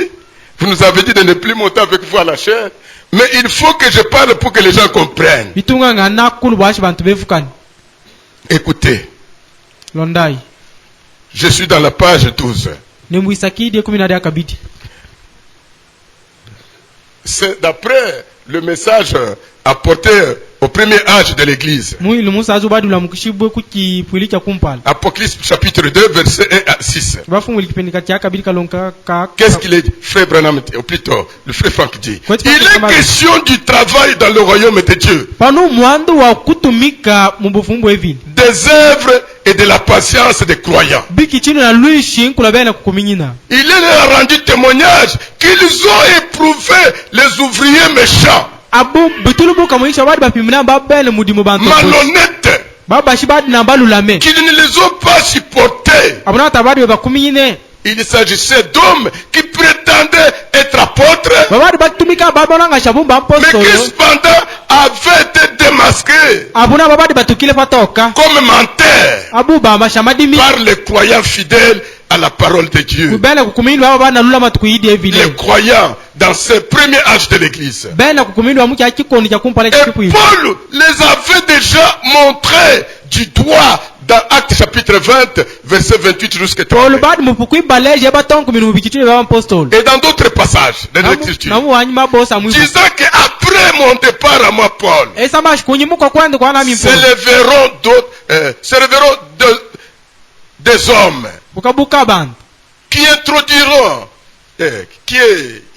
vous nous avez dit de ne plus monter avec vous à la chair. Mais il faut que je parle pour que les gens comprennent. Bitunganga nakulu bwashi bantu befukani. Écoutez, Londai. je suis dans la page 12. Nemwisakidi 10 akabidi. C'est d'après le message apporté au premier âge de l'église. Muilu Musa azubadula mukishibwe kukipwili cha kumpala. Apocalypse chapitre 2, verset 1 à 6. Bafungu likipendika cha akabidi kalonka ka. Qu'est-ce qu'il est, frère Branham, ou plutôt, le frère Franck dit? Quoi, tu Il penses que est question du travail dans le royaume de Dieu, Pano mwando wa kutumika mubufumbu evini. des œuvres et de la patience des croyants. Biki chini na luishi nkulabena kukuminyina. Il leur a rendu témoignage qu'ils ont éprouvé les ouvriers méchants, Abu bitulubu kamuisha wadi bapimina babele mudimu bantu. malhonnêtes, Baba shibadi na balulame. qu'ils ne les ont pas supportés. Abuna tabadi bakuminyine. Il s'agissait d'hommes qui prétendaient être apôtres, Babadi batumika babona nga shabumba mais apostolo. qui cependant avaient été démasqués Abuna babadi batukile patoka. comme menteurs Abu bamba shamadimi. par les croyants fidèles à la parole de Dieu. Kubena kukumindu baba na lula matukuidi evile. Les croyants dans ce premier âge de l'église. Bena kukumindu wa muki akikondi cha kumpala Et chikipu hivi. Paul les avait déjà montrés du doigt dans Actes chapitre 20, verset 28 jusqu'à Paul 30. badi mupukui baleje batonku minu mubikituni baba apostolo. Et dans d'autres passages de l'Écriture, Namu wanyi mabosa mwivu. disant qu'après mon départ à moi, Paul, Esa mashi kunyi muko kwende kwa nami mpo. se révéreront des hommes Bukabuka bantu. qui introduiront qui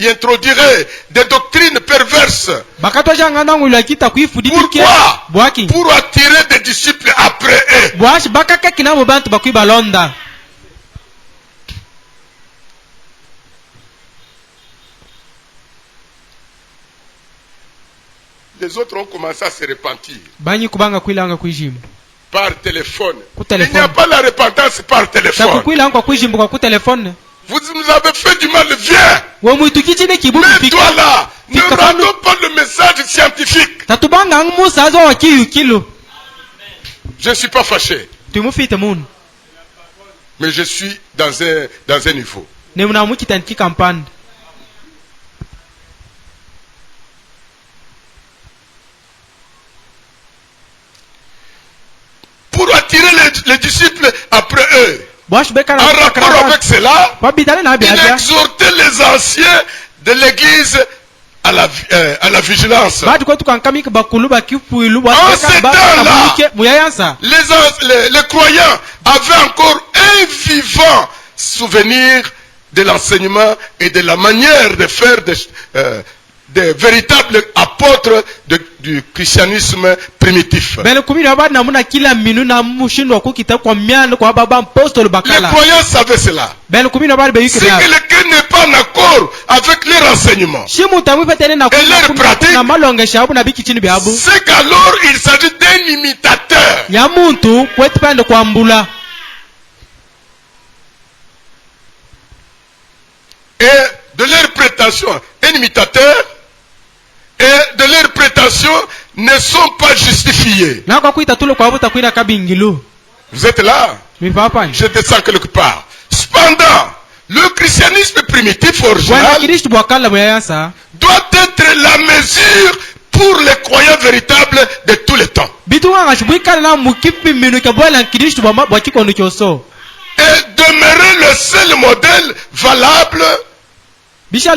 introduirait des doctrines perverses. Pourquoi? Pour attirer des disciples après eux. Les autres ont commencé à se repentir. Par téléphone. Il n'y a pas la repentance par téléphone. Vous nous avez fait du mal, viens. Mets-toi là. Ne rendons pas le message scientifique. Je ne suis pas fâché. Mais je suis dans un niveau. Pour attirer les disciples après eux. En rapport avec cela, il exhortait les anciens de l'église à la vigilance. En ces temps-là, les croyants avaient encore un vivant souvenir de l'enseignement et de la manière de faire des véritables apôtres du christianisme primitif. Les croyants savaient cela. Si quelqu'un n'est pas en accord avec leur enseignement et leur pratique, c'est qu'alors il s'agit d'un imitateur. Et de leur prétention, un imitateur, et de leur prétention ne sont pas justifiés. Vous êtes là? Je te sens quelque part. Cependant, le christianisme primitif original doit être la mesure pour les croyants véritables de tous les temps. Et demeurer le seul modèle valable. Plus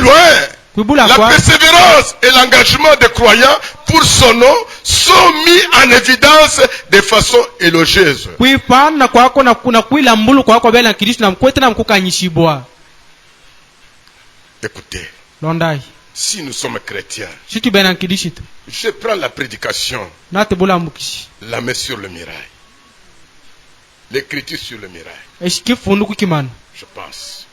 loin, la persévérance et l'engagement des croyants pour son nom sont mis en évidence de façon élogieuse. Écoutez, si nous sommes chrétiens, je prends la prédication, la mets sur le mirail, l'écriture sur le mirail. Je pense.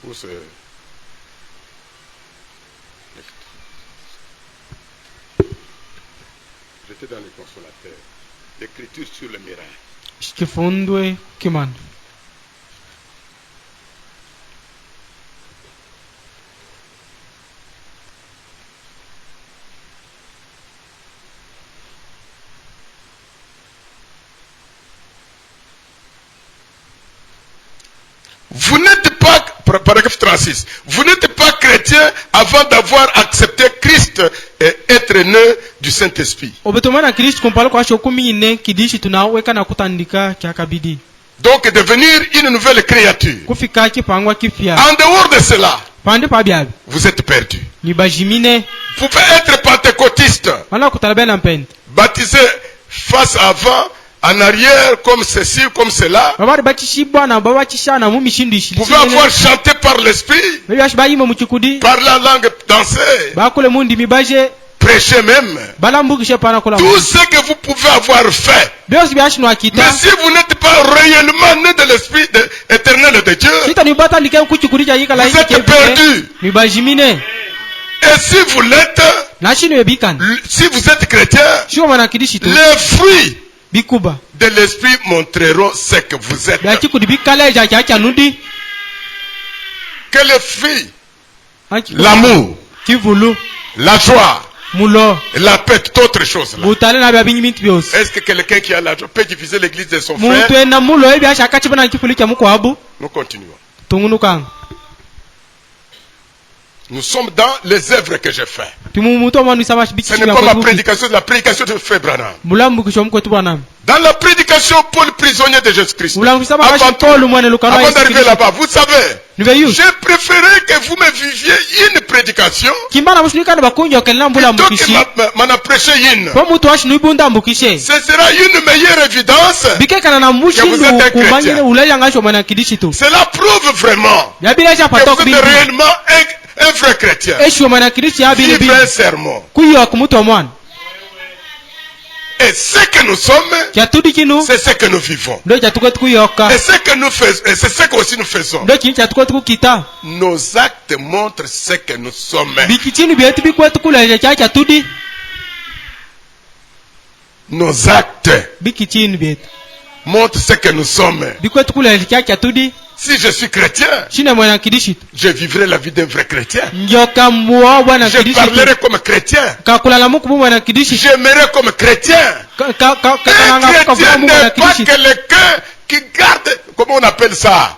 Où c'est? J'étais dans les consolateurs. L'écriture sur le mirail. Vous n'êtes pas, paragraphe 36, vous n'êtes pas chrétien avant d'avoir accepté Christ et être né du Saint-Esprit. Donc devenir une nouvelle créature. En dehors de cela, vous êtes perdu. Vous pouvez être pentecôtiste, baptisé face avant, en arrière, comme ceci, comme cela. Vous pouvez avoir chanté par l'esprit, par la langue dansée, prêcher même. Tout ce que vous pouvez avoir fait. Mais si vous n'êtes pas réellement né de l'esprit éternel de Dieu, vous êtes perdu. Et si vous l'êtes, si vous êtes chrétien, les fruits de l'esprit montreront ce que vous êtes. Que les fruits, l'amour, la joie, la paix, d'autres choses là. Est-ce que quelqu'un qui a la joie peut diviser l'église de son frère? Nous continuons. Nous sommes dans les œuvres que j'ai faites. Ce Ce n'est pas ma prédication, c'est la prédication de Frère Branham. Dans la prédication, Paul, prisonnier de Jésus-Christ. Avant d'arriver là-bas, vous savez, j'ai préféré que vous me viviez une prédication plutôt que m'en prêcher une. Ce sera une meilleure évidence que vous êtes un chrétien. Cela prouve vraiment que vous êtes réellement un vrai chrétien. Vivre un sermon. Et ce que nous sommes, c'est ce que nous vivons. Et ce que nous faisons, c'est ce que aussi nous faisons. Nos actes montrent ce que nous sommes. Nos actes montrent ce que nous sommes. Si je suis chrétien, je vivrai la vie d'un vrai chrétien. Je parlerai comme chrétien. J'aimerai comme chrétien. Un chrétien n'est pas quelqu'un qui garde, comment on appelle ça?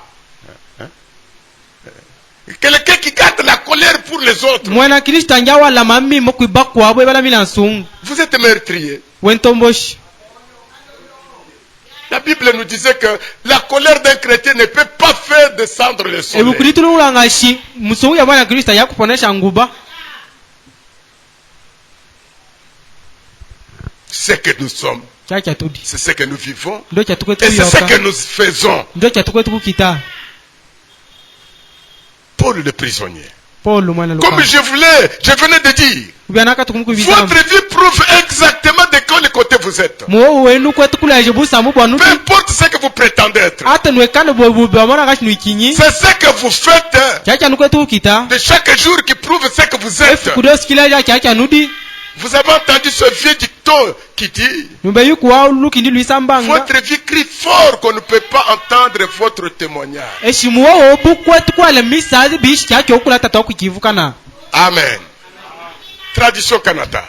Quelqu'un qui garde la colère pour les autres. Vous êtes meurtrier. La Bible nous disait que la colère d'un chrétien ne peut pas faire descendre le soleil. Ce que nous sommes, c'est ce que nous vivons, et c'est ce que nous faisons. Paul le prisonnier. Comme je venais de dire, votre vie prouve exactement de quel côté vous êtes. Peu importe ce que vous prétendez être. C'est ce que vous faites de chaque jour qui prouve ce que vous êtes. Vous avez entendu ce vieux dicton qui dit: votre vie crie fort qu'on ne peut pas entendre votre témoignage. Amen. Tradition Canada.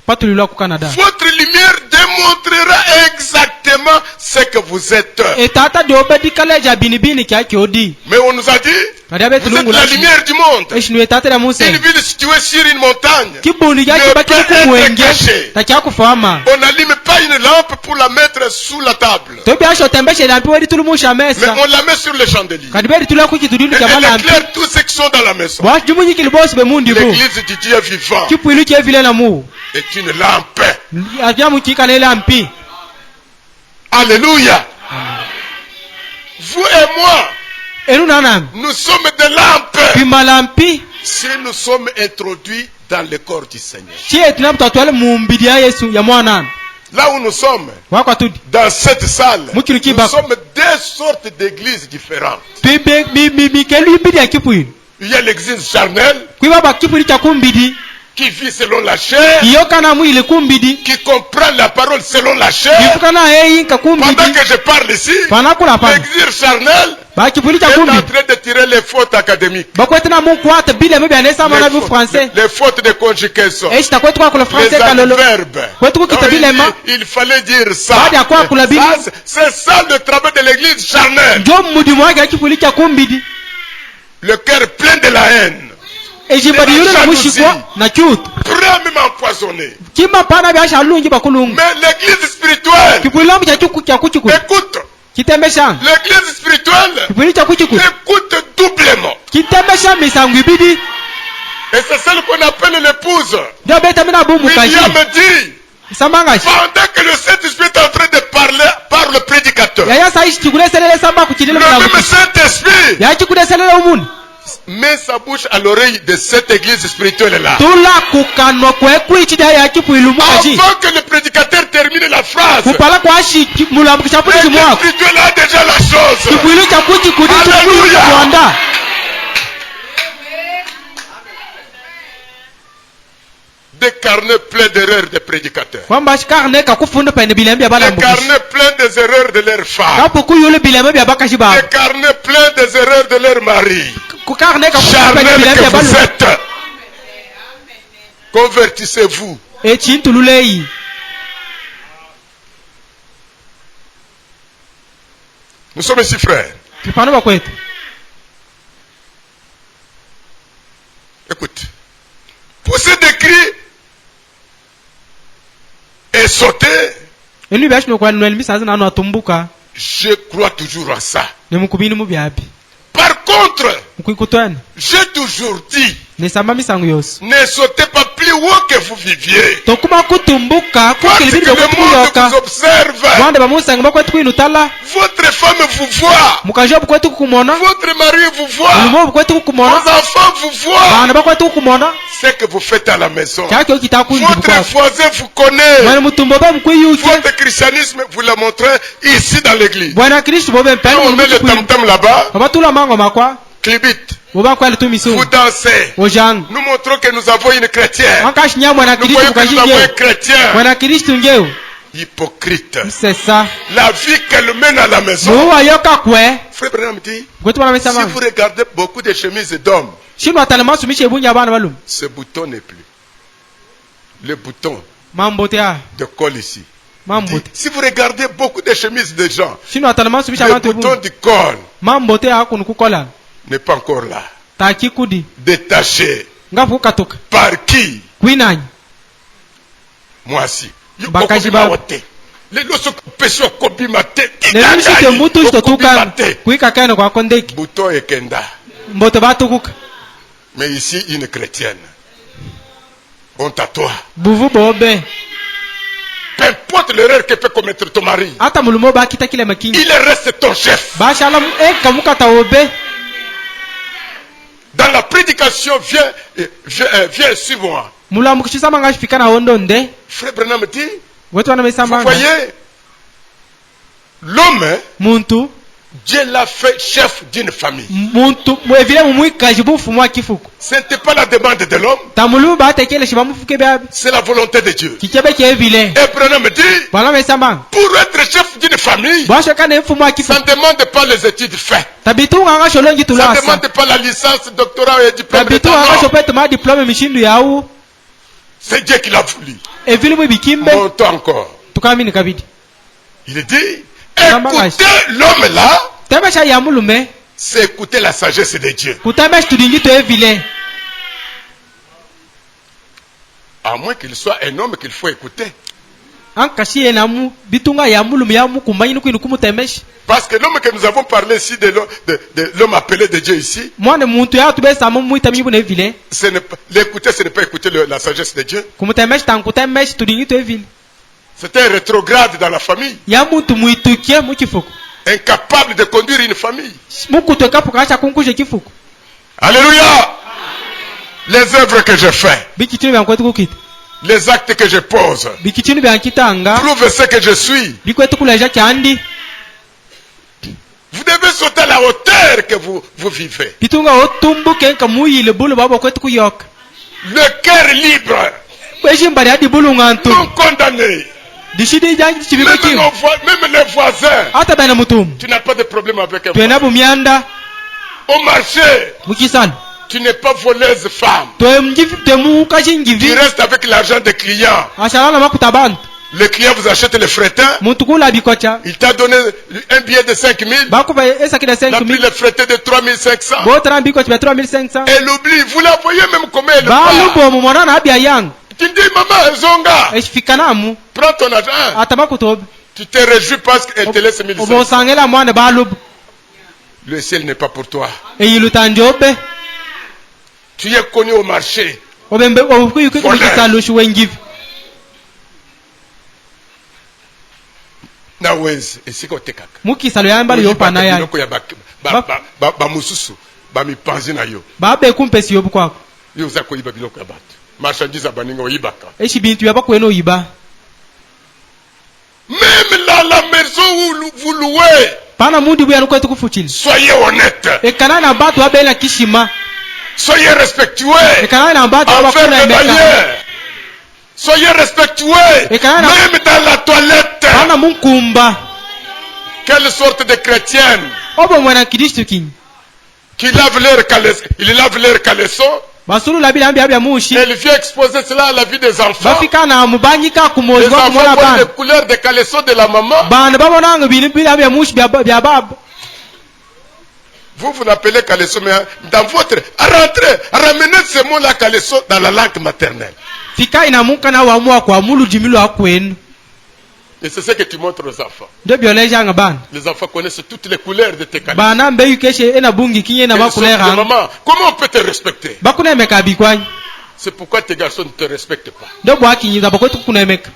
Votre lumière démontrera exactement ce que vous êtes. Mais on nous a dit, vous êtes la lumière du monde. Une ville située sur une montagne ne peut être cachée. On n'allume pas une lampe pour la mettre sous la table, mais on la met sur le chandelier. Et elle éclaire tous ceux qui sont dans la maison. L'église du Dieu vivant est une lampe. Alléluia. Vous et moi, nous sommes des lampes. Si nous sommes introduits dans le corps du Seigneur. Là où nous sommes, dans cette salle, nous sommes deux sortes d'églises différentes. Il y a l'église charnelle qui vit selon la chair, qui comprend la parole selon la chair. Pendant que je parle ici, l'église charnelle est en train de tirer les fautes académiques, les fautes de conjugaison, les adverbes. Il fallait dire ça. C'est ça le travail de l'église charnelle. Le cœur plein de la haine, prêt même empoisonné. Mais l'église spirituelle, écoute, l'église spirituelle écoute doublement. Et c'est celle qu'on appelle l'épouse. William me dit, pendant que le Saint-Esprit est en train de parler par le prédicateur, le même Saint-Esprit met sa bouche à l'oreille de cette église spirituelle-là. Avant que le prédicateur termine la phrase, l'église spirituelle a déjà la chose. Alléluia. Des carnets pleins d'erreurs des prédicateurs. Des carnets pleins des erreurs de leurs femmes. Des carnets pleins des erreurs de leurs maris. Charnel que vous êtes. Convertissez-vous. Nous sommes ici, frères. Écoute. côté, enu bya shino kwa Noel misazi na atumbuka je crois toujours à ça. ne mukubini mu byabi Par contre, mukikutwana j'ai toujours dit, ne samba misango yose ne sautez pas plus haut que vous viviez. tokuma kutumbuka Parce que kukilibiri le monde kutuyoka vous observe. bande bamusanga bakwetu kwinutala Votre femme vous voit. mukajo bukwetu kukumona Votre mari vous voit. ulimo bukwetu Vos kukumona enfants vous voient. bana bakwetu kukumona Ce que vous faites à la maison. kyakyo kitakunji Votre bukwako voisin vous connaît. mwana mutumbo ba mukwiyuke Votre christianisme, vous le montrez ici dans l'église. bwana kristo bobe Quand mpeni on met le tam-tam là-bas, babatula mango makwa clibit, boba kwali tu vous misu dansez. ojang Nous montrons que nous avons une chrétienne. ankashinya mwana Nous kristo voyons que nous avons un mukashije chrétien. mwana kristo ngeo Hypocrite. c'est ça La vie qu'elle mène à la maison. muwa yoka kwe Frère Branham dit, kwetu bana si mesama vous regardez beaucoup de chemises d'hommes, shino atalema sumishe bunya bana balum ce bouton n'est plus. Le bouton mambote a de col ici. Dit, mambote si vous regardez beaucoup de chemises de gens, shino atalema sumisha le abantu bouton bu du col mambote a kunu kukola n'est pas encore là. ta kikudi Détaché. ngafu katoka Par qui? kwinanyi Moi si. Bakaji ba- Lelo sokopeswa kobima te. nemishike mutu Okobima shitotuka te. kuika kene kwa kondeki Bouton et kenda. mbote batukuka Mais ici, une chrétienne. Honte à toi. buvu bobe Peu importe l'erreur que peut commettre ton mari, hata mulumo bakita kile makingi il reste ton chef. bashala kamukata obe Dans la prédication, viens suivre-moi. mulamukishisa manga shifika na ondo nde Frère Branham dit, wetu wana vous mesama voyez, l'homme, muntu Dieu l'a fait chef d'une famille. muntu mwevile mumwikaji bufu mwa kifuku Ce n'était pas la demande de l'homme, tamulu batekele shiba mufuke byabi c'est la volonté de Dieu. kichebe kyevile Et Branham dit, bwana mesama pour être chef d'une famille, bwashoka ne mfu mwa ça kifuku ne demande pas les études faites. tabitunga nga sholongi Ça ne tulasa demande pas la licence, doctorat et diplôme d'État. tabitunga nga Non. shopete ma diplome mishindu yau C'est Dieu qui l'a voulu. evili mu bikimbe Montons encore. tukamini kabidi Il dit, écoutez l'homme là, temesha ya mulume c'est écouter la sagesse de Dieu. kutemesha tudingi to evile À moins qu'il soit un homme qu'il faut écouter. ankashi na mu bitunga ya mulume ya mukumanyi kwinu kumutemesha Parce que l'homme que nous avons parlé ici, de l'homme appelé de Dieu ici, mwana muntu ya tubesa mu muita mibu ne evile l'écouter, ce n'est pas écouter la sagesse de Dieu. kumutemesha tankutemesha tudingi to evile C'est un rétrograde dans la famille. ya muntu muitukie mu kifuku Incapable de conduire une famille. mukutoka pukacha kunkuje kifuku Alléluia. Les œuvres que je fais, bikitini bya kwetu kukita les actes que je pose, bikitini bya kitanga prouvent ce que je suis. bikwetu kuleja kyandi Vous devez sauter à la hauteur que vous vivez. bitunga otumbuke nka muyile bulu babo kwetu kuyoka Le cœur libre, kweshimbali hadi bulu ngantu non condamné. dishidi jangi chibiko Même, kimu même les voisins, hata bana mutumu tu n'as pas de problème avec eux. twena bumyanda Au marché, mukisana tu n'es pas voleuse femme. temukashi Tu ngivi restes avec l'argent des clients. ashalala makuta bantu Le client vous achète le fretin. muntu kula bikocha Il t'a donné un billet de 5 000. bakuba esakida Il a pris 5000 le fretin de 3 500. botara bikocha bya 3500 Elle oublie. Vous la voyez même comment elle balubo parle. mumona na abya yang Tu dis, maman, Zonga, eshifikanamu prends ton argent. atamakutobe Tu te réjouis parce qu'elle te laisse 1500. obosangela mwana balubo Le ciel n'est pas pour toi. eyilutanjobe Tu es connu au marché. obembe obukuyuke Voleur. kumukisalo shiwengivi Nawezi. Esika otekaka. mukisalo yambali yopana yayo Biloko ya bamususu. Bamipanzi na yo. babe kumpesi yobu kwako Yo oza koyiba biloko ya bato. Marchandise baninga oyibaka. eshi bintu byabakwena oyiba Même là, la maison où vous louez, pana mundi buyanu kwetu kufuchili soyez honnête. ekana na batu abela kishima Soyez respectueux ekana na batu envers abakuna les emeka bailleurs. Soyez respectueux Et quand même dans la toilette. pana munkumba Quelle sorte de chrétienne obo mwana kristo kinyi qui lave leur caleçon, basulu labila ambia bya mushi elle vient exposer cela à la vie des enfants. bafika na mubanyika Les kumozwa enfants kumona voient les bana couleurs des caleçons de la maman. bana babonanga bila bya mushi bya baba Vous l'appelez caleçon, mais dans votre... ramenez ce mot-là caleçon dans la langue maternelle. fika inamuka na wamua kwa mulu jimilu akwenu Et c'est ce que tu montres aux enfants. ndo biolejanga bana Les enfants connaissent toutes les couleurs de tes qualités. bana mbeyu keshe ena bungi kinye na Et ils sont bakulera dit, maman, comment on peut te respecter? bakunemeka bikwany C'est pourquoi tes garçons ne te respectent pas. ndo bwakinyiza bakwetu kunemeka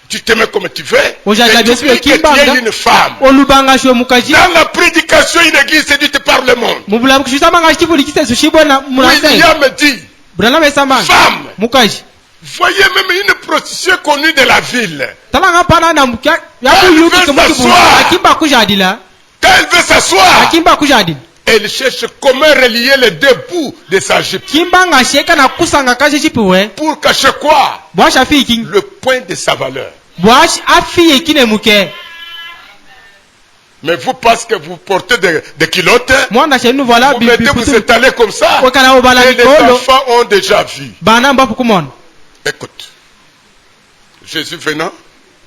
Tu t'aimes comme tu veux. Et ojanja tu besi dis que tu es kimbanga une femme. olubanga shwe mukaji Dans la prédication, une église c'est dit par le monde. mubula kushisamanga chibuli kise sushibona munase William me dit, brana mesamba femme, mukaji voyez même une prostituée connue de la ville. talanga pana na mukya yakuyuki kemukibu akimba kujadila Quand elle veut s'asseoir, akimba kujadila elle cherche comment relier les deux bouts de sa jupe. kimbanga sheka na kusanga kashi chipiwe Pour cacher quoi? bwasha fiki Le point de sa valeur. bwash afiye kine muke Mais vous, parce que vous portez des culottes, mwanda shenu voilà vous mettez, vous étalez comme ça. wakana obala Et les mikolo enfants ont déjà vu. bana mbapu kumona Écoute, Jésus venant,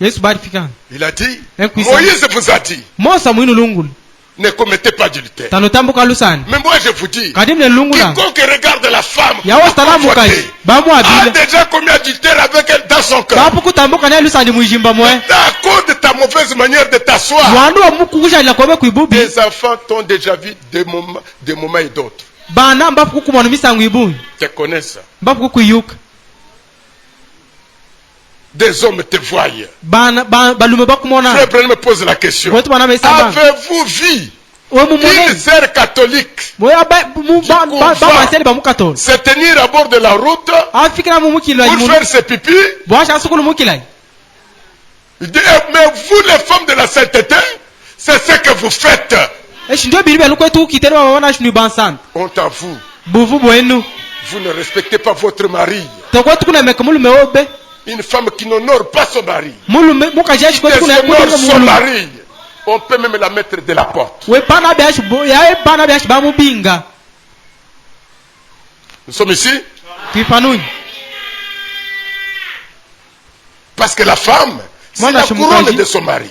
yesu bari fikana il a dit, Incuisant. Moïse vous a dit, mosa mwinu lungulu ne commettez pas d'adultère. tanotambuka lusani Mais moi je vous dis, kadimne lungula quiconque regarde la femme yawo salamu convoitée kaji bamu a abile déjà commis adultère avec elle dans son cœur. bapu kutambuka naye lusani mwijimba mwe À cause de ta mauvaise manière de t'asseoir, mwandu wa mukukushalila kobe kuibubi tes enfants t'ont déjà vu des moments et d'autres. bana mbapu kukumona misangu ibunyi Te connaissent. mbapu kukuyuka Des hommes te voient. bana balume bakumona Frère Branham me pose la question. wetu bana mesamba Avez-vous vu we une mumone sœur catholique we bamaseli bamukatolo se tenir à bord de la route afikira mumukilo pour faire ses pipis? bwasha asukulu mukilai Il dit, mais vous les femmes de la sainteté, c'est ce que vous faites. eshi ndio bili belukwetu ukiteri bababona shinu bansanta Honte à vous. buvu bwenu Vous ne respectez pas votre mari. tokwetu kunemeka mulume obe Une femme qui n'honore pas son mari. mulume mukaji yashi kwetu Déshonore son mulume mari. On peut même la mettre de la porte. we bana byashi yae bana byashi bamubinga Nous sommes ici twifanunyi parce que la femme, c'est Mwana la couronne shimukaji. de son mari.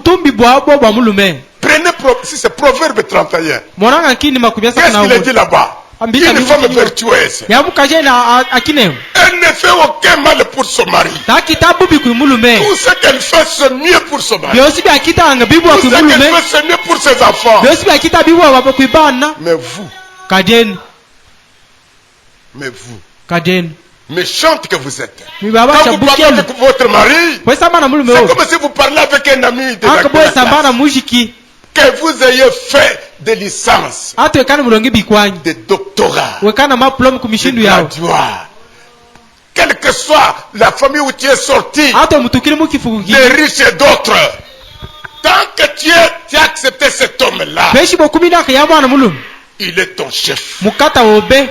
tumbi bwabo bwa mulume Prenez, si c'est Proverbe 31. monanga nkini makumi asatu Qu'est-ce na qu'il est umwe dit là-bas? Ambika Une bibu femme kinyo. vertueuse. yamukaje na akineo Elle ne fait aucun mal pour son mari. takita bubi kuimulume Tout ce qu'elle fait, c'est mieux pour son mari. byosi byakitanga bibu wa Tout ce qu'elle kuimulume fait, c'est mieux pour ses enfants. byosi byakita bibu wa kuibana Mais vous, kadeni kadeni méchante que vous êtes. mibabasha Quand vous parlez bukelu avec votre mari, kwesamba na mulume c'est wo comme si vous parlez avec un ami de la akabwesamba na classe. mujiki Que vous ayez fait des licences, ati wekana mulongi bikwanyi des doctorats, wekana maplome des kumishindu yawo graduats. Quelle que soit la famille où tu es sorti, ati omutukiri mukifukuki des riches et d'autres, tant que tu as accepté cet homme-là, beshi bokuminaka ya mwana mulume il est ton chef. mukata wobe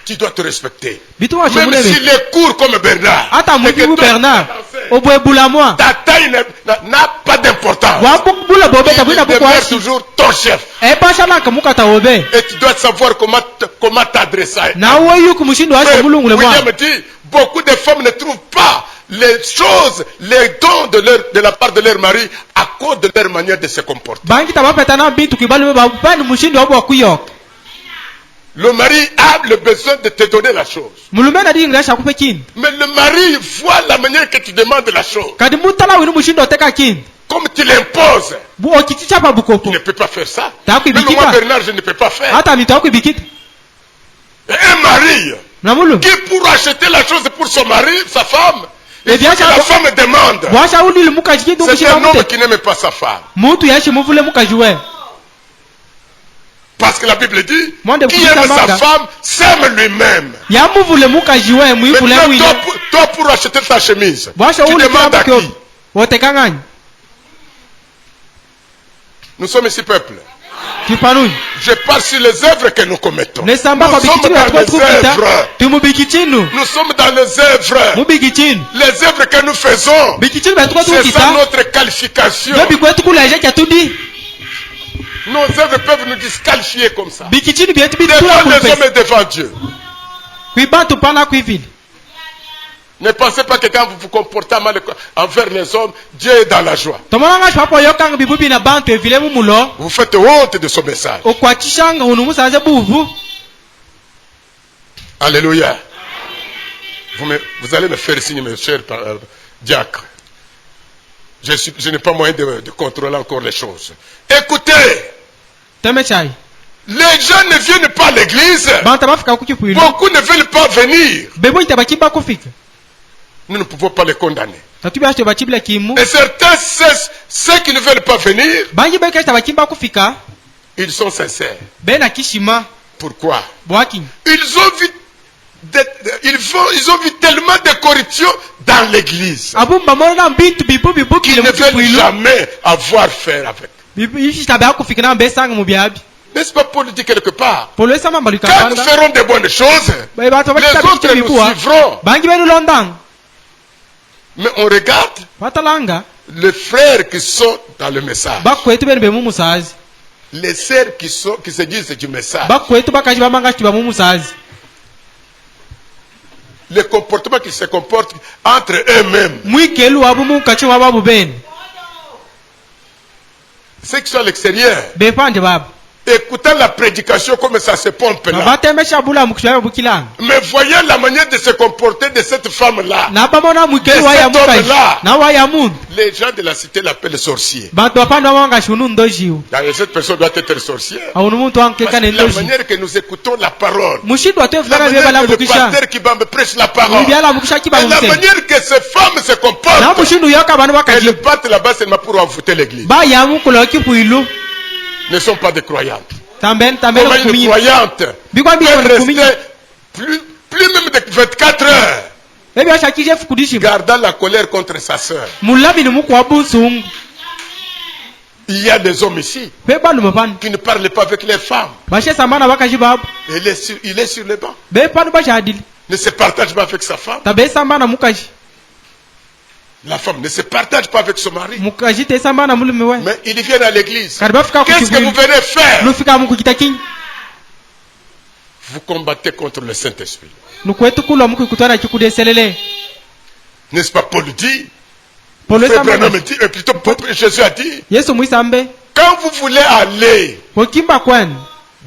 Tu dois te respecter. bitu washe Même mulebe s'il est court comme Bernard, ata et que mukibu toi, bernard obwebula mwa ta taille n'a pas d'importance. wabula bobe Il tabwina demeure bukwashi toujours ton chef. epashalaka mukata wobe Et tu dois savoir comment t'adresser. nawe yuku mushindu washe Frère, mulungule mwa William dit, beaucoup de femmes ne trouvent pas les choses, les dons de la part de leur mari à cause de leur manière de se comporter. bangita bapetana bintu kibalume babani mushindu wabo wakuyoka Le mari a le besoin de te donner la chose. mulume nadingilasha akupe kini Mais le mari voit la manière que tu demandes la chose. kadi mutala winu mushindu oteka kini Comme tu l'imposes, okitichapa tu bukopo ne peux pas faire ça. Taku Même ibikika. moi, Bernard, je ne peux pas faire. hata mitu akubikita Un mari na mulume qui pour acheter la chose pour son mari, sa femme, Et il bien, faut que la femme demande. bwasha ulili mukaji kindu C'est mushika un homme mute qui n'aime pas sa femme. mutu yashi muvule mukaji we Parce que la Bible dit, Monde qui kuita aime sa manga. femme, s'aime lui-même. yamuvule mukaji we mwivule Maintenant, mwile toi, pour acheter ta chemise, bwasha tu uli demandes à qui? kila wotekanganya Nous sommes ici, peuple. kipanuni Je parle sur les œuvres que nous commettons. Nous nesamba kwa sommes bikitini dans yatuko les tukupita œuvres. tumubikitinu Nous sommes dans les œuvres. mubikitinu Les œuvres que nous faisons, bikitinu byatuko c'est ça tukupita notre qualification. byo bikwetu kulaje kyatudi Nos œuvres peuvent nous disqualifier comme ça. bikitinu byetu bitula Devant les kulipesa hommes et devant Dieu. kwibantu pana kwivili Ne pensez pas que quand vous vous comportez mal envers les hommes, Dieu est dans la joie. tomonanga papo yokanga bibubi na bantu evile mumulo Vous faites honte de ce message. okwachishanga unu musaje buvu Alléluia. Vous allez me faire signe, mes chers diacres. Je n'ai pas moyen de contrôler encore les choses. Écoutez, teme chai les gens ne viennent pas à l'église. banta bafika kukipuilu Beaucoup ne veulent pas venir. bebo itabakimba kufika Nous ne pouvons pas les condamner. tatubi ashte bachibla kimu Et certains, ceux qui ne veulent pas venir, bangi beka itabakimba kufika ils sont sincères. bena kishima Pourquoi? bwaki Ils ont vu tellement de corruption dans l'église abumba mona bintu bibu bibu qu'ils kile ne veulent mukipuilu jamais avoir affaire avec. ishi tabaya kufika na mbesanga mubiabi N'est-ce pas pour le dire quelque part? polo esama Quand nous mbalikapanda ferons de bonnes choses, bae bato les bakita autres bitu nous bibuwa suivront. bangi benu londang Mais on regarde batalanga les frères qui sont dans le message, bakwetu benu bemu musazi les sœurs qui se disent du message, bakwetu bakaji bamanga shiti bamu musazi les comportements qui se comportent entre eux-mêmes. mwikelu wabu mukachi wababu benu Ceux qui sont à l'extérieur, bepande babu écoutant la prédication comme ça se pompe là. batemesha bula mukushwa bukilanga Mais voyez la manière de se comporter de cette femme-là. na bamona mwikelu De wa ya cet homme-là. mukaji na wa ya mundu Les gens de la cité l'appellent sorcier. bantu bapande bamanga shunu ndojiu D'ailleurs, cette personne doit être sorcière. awunu muntu Parce wankeka que ne la ndoji manière que nous écoutons la parole, mushindo la atefulaka bye manière que le balambukisha pasteur qui me prêche la parole, byalambukisha kiba et la musema manière que ces femmes se na comportent, mushindu yoka bantu bakaji elles partent là-bas seulement pour envoûter l'église. ba ya mukula kipuilu Ne sont pas des croyantes. tamben Comment une kuminyi croyante bikwa peut biko kuminyi rester plus même de 24 heures ebi ashakije fukudishima gardant la colère contre sa sœur. mulabi ni mukwa bunsungu Il y a des hommes ici be bantu bapande qui ne parlent pas avec les femmes. bashe sambana bakaji babu Il est sur le banc. be panu bashadili Ne se partage pas avec sa femme. tabe sambana mukaji La femme ne se partage pas avec son mari. mukaji te sambana mulume we Mais ils viennent à l'église. kadi bafika Qu'est-ce que vous kukipuilu venez faire? nufika mukukitakinyi Vous combattez contre le Saint-Esprit. nukwetu kulwa mukukutana chikudeselele N'est-ce pas Paul dit? polo Frère sambana Branham dit, et plutôt Jésus a dit, yesu mwisambe quand vous voulez aller, okimba kwenu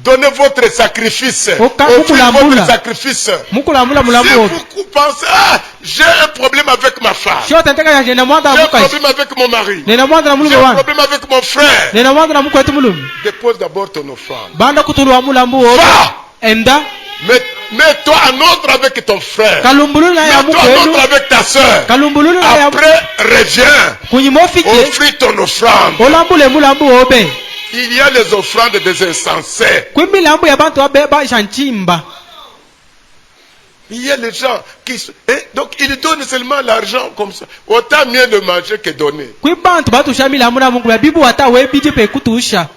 donnez votre sacrifice. Oka- Offrez mukulambula. votre sacrifice. mukulambula Si mulambu obi vous pensez, ah, j'ai un problème avec ma femme, shota nteka yaje nena mwanda j'ai un mukaji problème avec mon mari, nena mwanda na j'ai mulume un wangu problème avec mon frère, nena mwanda na mukwetu mulume dépose d'abord ton offrande. banda kutulwa mulambu obi Va! enda Mets-toi en ordre avec ton frère. kalumbululu na ya Mets-toi en ordre mukwenu avec ta soeur. kalumbululu na ya Après, reviens. kunyima ofike Offris ton offrande. olambule mulambu obe Il y a les offrandes des insensés. kwimilambu ya bantu abe bashanchimba Il y a les gens qui... Et donc, ils donnent seulement l'argent comme ça. Autant mieux de manger que donner. kwibantu batusha milambu na mungu bibu wata webidi pe kutusha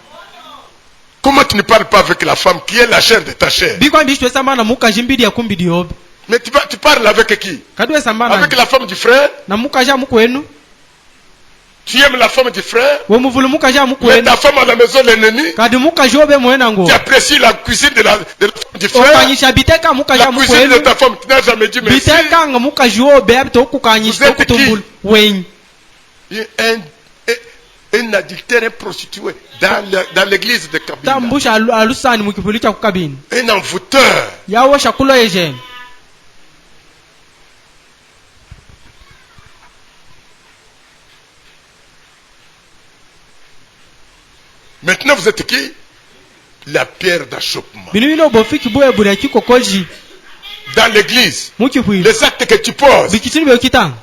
Comment tu ne parles pas avec la femme qui est la chair de ta chair? bikwa mbishwe sambana mukaji mbidi ya kumbidi obi Mais tu parles avec qui? kadwe sambana Avec la femme du frère? na mukaji mukwenu Tu aimes la femme du frère? we muvulu mukaji Mais mukwenu ta femme à la maison, l'ennemi? kadi mukaji obe mwena ngo Tu apprécies la cuisine de la femme du frère? okanyisha biteka mukaji La cuisine de mukwenu ta femme, tu n'as jamais dit merci. biteka nga mukaji obe abito okukanyisha Vous êtes okutumbula wenyi Un adultère, un prostitué dans l'église de Kabila. tambusha alusani mukipuli cha kukabini Un envoûteur. yawo shakulo yejeni Maintenant, vous êtes qui? La pierre d'achoppement. binu bino bofiki boye buri kikokoji Dans l'église, mukipuli les actes que tu poses, bikitini byokitanga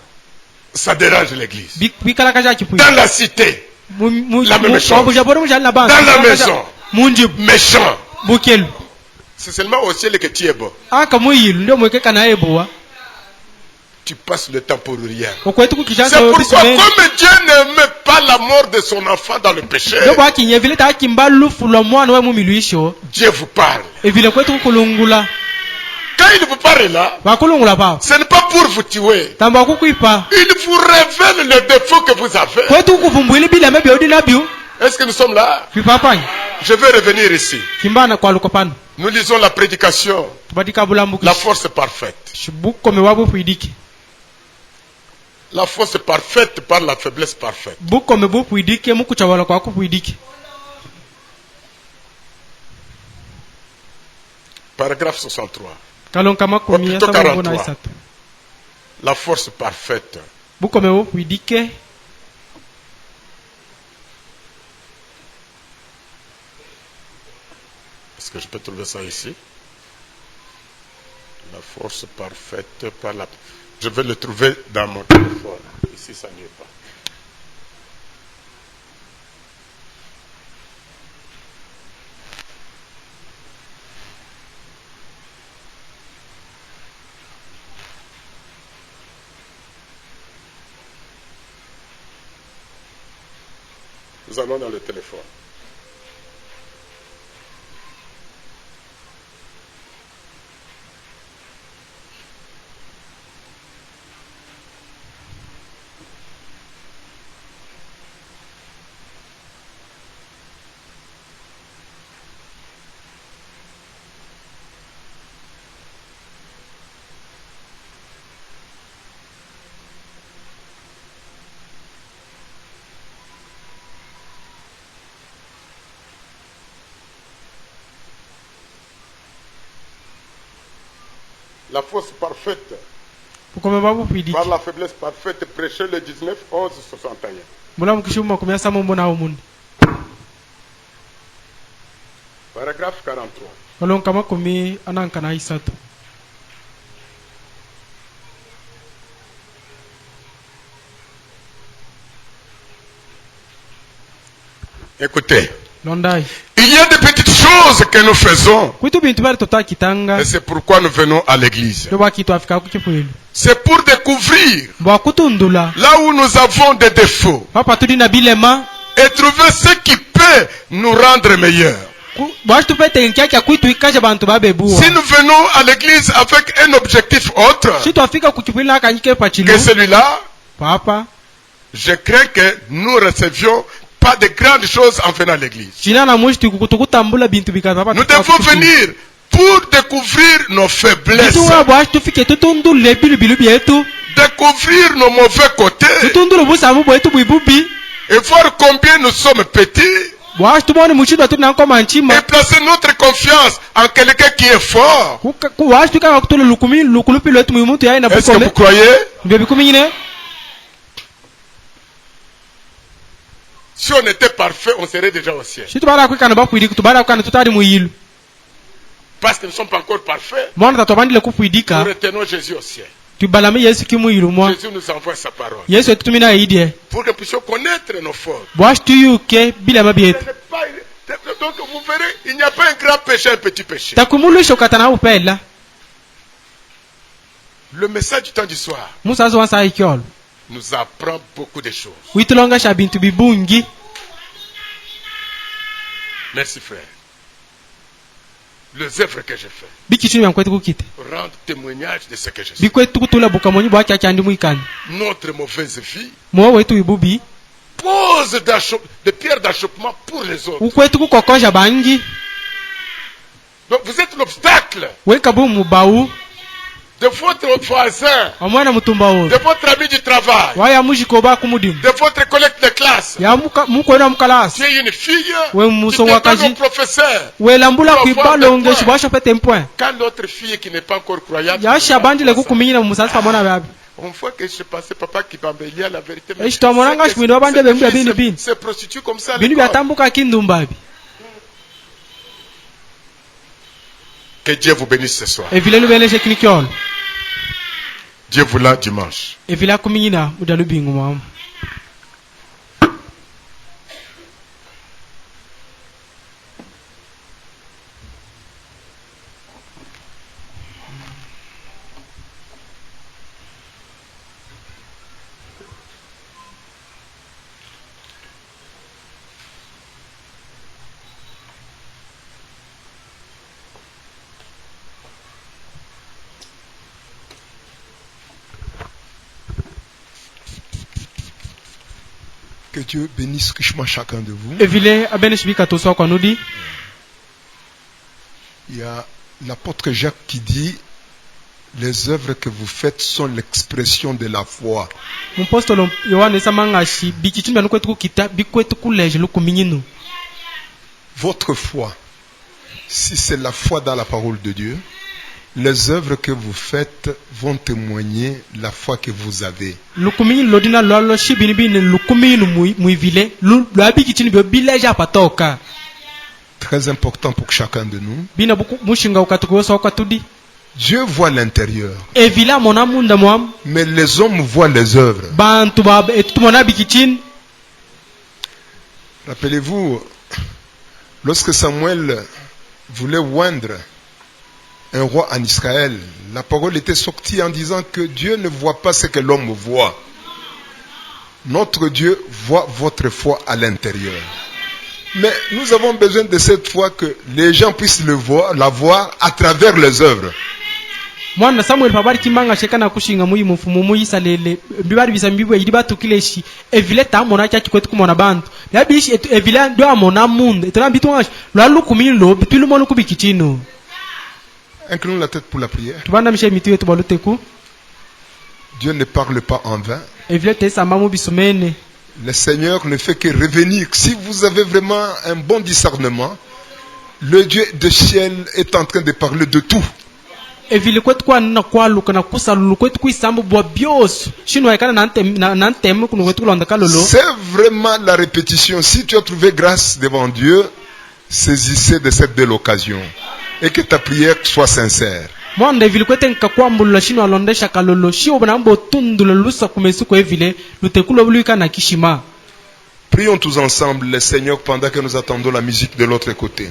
ça dérange l'église. bikalakaja kipuli Dans la cité, la même chose. Dans Dans la maison, munji méchant. bukelu C'est seulement au ciel que tu es bon. aka muyilu ndio mwekeka naye buwa Tu passes le temps pour rien. okwetu C'est kukishanga pourquoi, comme Dieu n'aime pas la mort de son enfant dans le péché, ndio bwakinye vile takimba lufu lwa mwana we mumiluisho Dieu vous parle. evile kwetu kukulungula Quand il vous parle là, bakulungula pao ce n'est pas pour vous tuer. tamba kukwipa Il vous révèle le défaut que vous avez. kwetu kuvumbwili bila mebyodi nabyo Est-ce que nous sommes là? kwipapanya Je vais revenir ici. kimbana kwaluka pano Nous lisons la prédication, tubadika bulambuki la force parfaite. shibukome wabo puidiki La force parfaite par la faiblesse parfaite. bukome bupuidike mukuchawala kwako puidiki Paragraphe 63. kalonka makumi Wapito ya sababu 43. na isatu La force parfaite. bukome bupwidike. Est-ce que je peux trouver ça ici? La force parfaite par la... Je vais le trouver dans mon téléphone. Ici, ça n'y est pas. Nous allons dans le téléphone. La force parfaite bukome bupwidike. par la faiblesse parfaite, prêché le 19 11 61. Mulamu kishu makumi asamo mbona umundi. Paragraphe 43. Olonka makumi anankana isatu. Écoutez, Londai. il y a des petites choses que nous faisons Kwitu bintu bari totakitanga. et c'est pourquoi nous venons à l'église. Ndio bakitu afika kuchipwelu. C'est pour découvrir Bwakutundula. là où nous avons des défauts Papa tudi na bilema. et trouver ce qui peut nous rendre meilleurs. Bwashi tupete nkyakya kwitu ikaje bantu babebuwa. Si nous venons à l'église avec un objectif autre Si twafika kuchipwelu akanyike pachilu. que celui-là, Papa. je crains que nous recevions pas de grandes choses en venant à l'église. China na mushti kukutambula bintu bikaza papa. Nous devons venir pour découvrir nos faiblesses, Tuwa bwashi tufike tutundule bilu byetu. découvrir nos mauvais côtés Tutundule busamu bwetu bwibubi. et voir combien nous sommes petits Bwashi tubone muchidwa tuna nkoma nchima. et placer notre confiance en quelqu'un qui est fort. Bwashi tukanga kutulu lukulupi lwetu mwimuntu yaina Est-ce que bukome. vous croyez? Mbye bikumi nyine. Si on était parfait, on serait déjà au ciel. Si tubara kwikana bakwidika tubara kwikana tutari muyilu. Parce que nous ne sommes pas encore parfaits, Mwana tatobandile nous kukwidika. retenons Jésus au ciel. Tubalame Yesu kimuyilu mwa. Jésus nous envoie sa parole Yesu etutumina idie. pour que nous puissions connaître nos fautes. Bwashi tuyuke bila mabietu. Ce n'est pas- Donc vous verrez, il n'y a pas un grand péché, un petit péché. Takumulusho katana upela. Le message du temps du soir Musa zo wansa ikyolo. nous apprend beaucoup de choses. Witulonga sha bintu bibungi. Merci frère. Les œuvres que j'ai faites Bikitu yankwetu kukite. rendent témoignage de ce que je suis. Bikwetu kutula bukamonyi bwacha cyandi mwikani. Notre mauvaise vie Mwo wetu ibubi. pose des pierres d'achoppement pour les autres. Ukwetu kukokonja bangi. Donc vous êtes l'obstacle Weka bu mubau. de votre voisin, Omwana mutumba wo. de votre ami du travail, Waya mujiko ba kumudimu. de votre collègue de classe. Ya mukwena Tu mukalasi. es une fille, We tu muso te donnes wakaji. au professeur. Welambula kuibalonge shibasho pete mpwe. Quand l'autre fille qui n'est pas encore croyante, Ya shabandile kukuminyina musasa pamona babi. on voit que je pensais papa qui m'embellit à la vérité. Et je t'en montre que je me dois bande de bini. C'est prostitué comme ça. à Binu l'école. byatambuka kindumbabi. Que Dieu vous bénisse ce soir. Evile lubeleshe kinikyolo. Dieu vous l'a dimanche. Evila kuminyina udalubingu mwamu. Que Dieu bénisse richement chacun de vous. Evile abeneshi bikatoso kwa nudi. Il y a l'apôtre Jacques qui dit les œuvres que vous faites sont l'expression de la foi. Mpostolo Yohane samangashi bikichimba nukwetu kukita bikwetu kuleje lukuminyinu. Votre foi, si c'est la foi dans la parole de Dieu, Les œuvres que vous faites vont témoigner la foi que vous avez. lukumi lodina lolo shibini bini lukumi muivile luabi kichini bio bileja patoka Très important pour chacun de nous. bina buku mushinga ukatukuosa ukatudi Dieu voit l'intérieur, evila mona munda mwam mais les hommes voient les œuvres. bantu ba etumona bikichini. Rappelez-vous, lorsque Samuel voulait oindre un roi en Israël, la parole était sortie en disant que Dieu ne voit pas ce que l'homme voit. Notre Dieu voit votre foi à l'intérieur. Mais nous avons besoin de cette foi que les gens puissent la voir à travers les œuvres. Mwana Samuel pabari kimanga shekana kushinga muyi mufumu muyi salele bibari bisambibwe yidiba tukileshi evile tamona cha kikwetu kumona bantu yabishi evile ndo amona munde etrambitonga lwa lukumilo bitulumo lukubikitino. Inclinons la tête pour la prière. Tubanda mishe mitiwe tubaluteku. Dieu ne parle pas en vain. Evile tesa mamu bisumene. Le Seigneur ne fait que revenir. Si vous avez vraiment un bon discernement, le Dieu de ciel est en train de parler de tout. Evile kwetu kwa nina kwa luka na kusalulu kwetu kuisambu bwa bios shinu waikana na ntemu kunu kwetu kulonda kalolo. C'est vraiment la répétition. Si tu as trouvé grâce devant Dieu, saisissez de cette belle occasion et que ta prière soit sincère. Mwanda evile kwete nkakwambulula shinu alondesha kalolo shio banambo tundula lusa kumesuko evile lutekulo buluika na kishima. Prions tous ensemble le Seigneur pendant que nous attendons la musique de l'autre côté.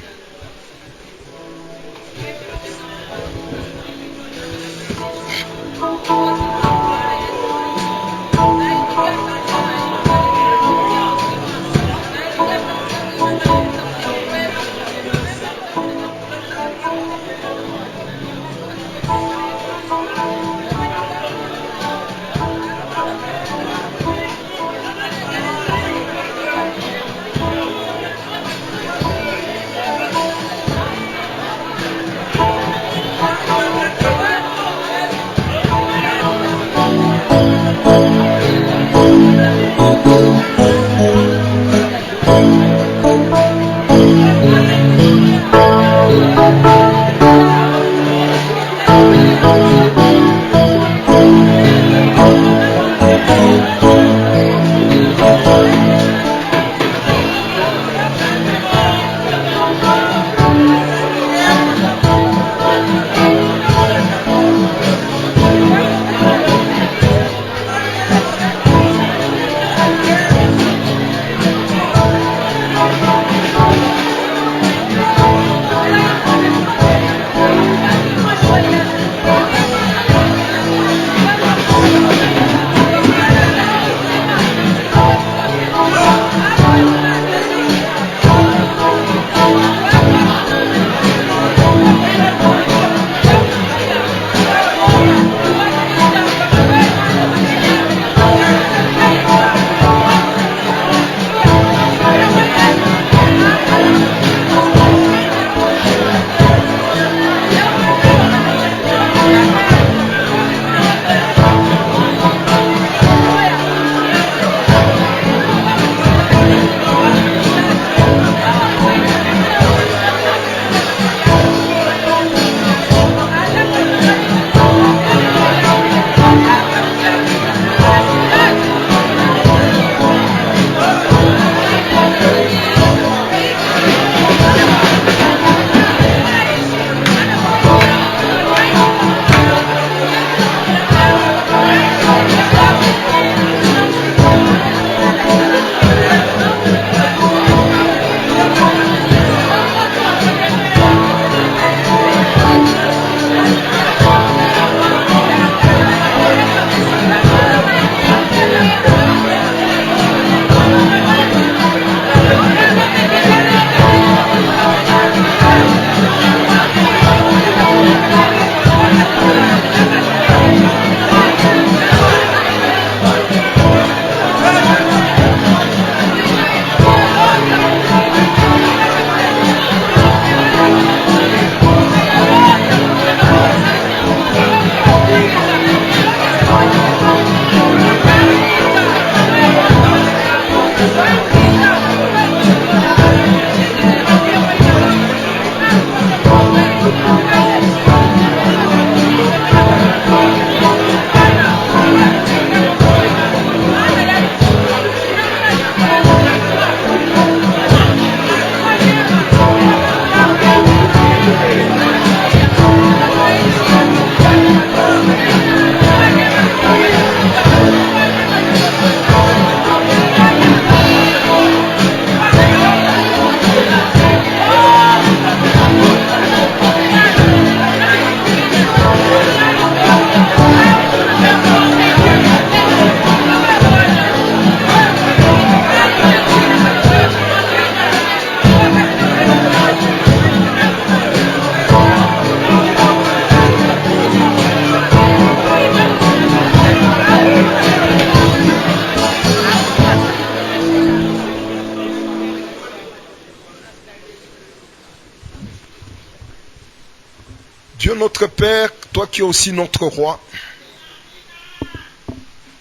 Dieu notre Père, toi qui es aussi notre roi,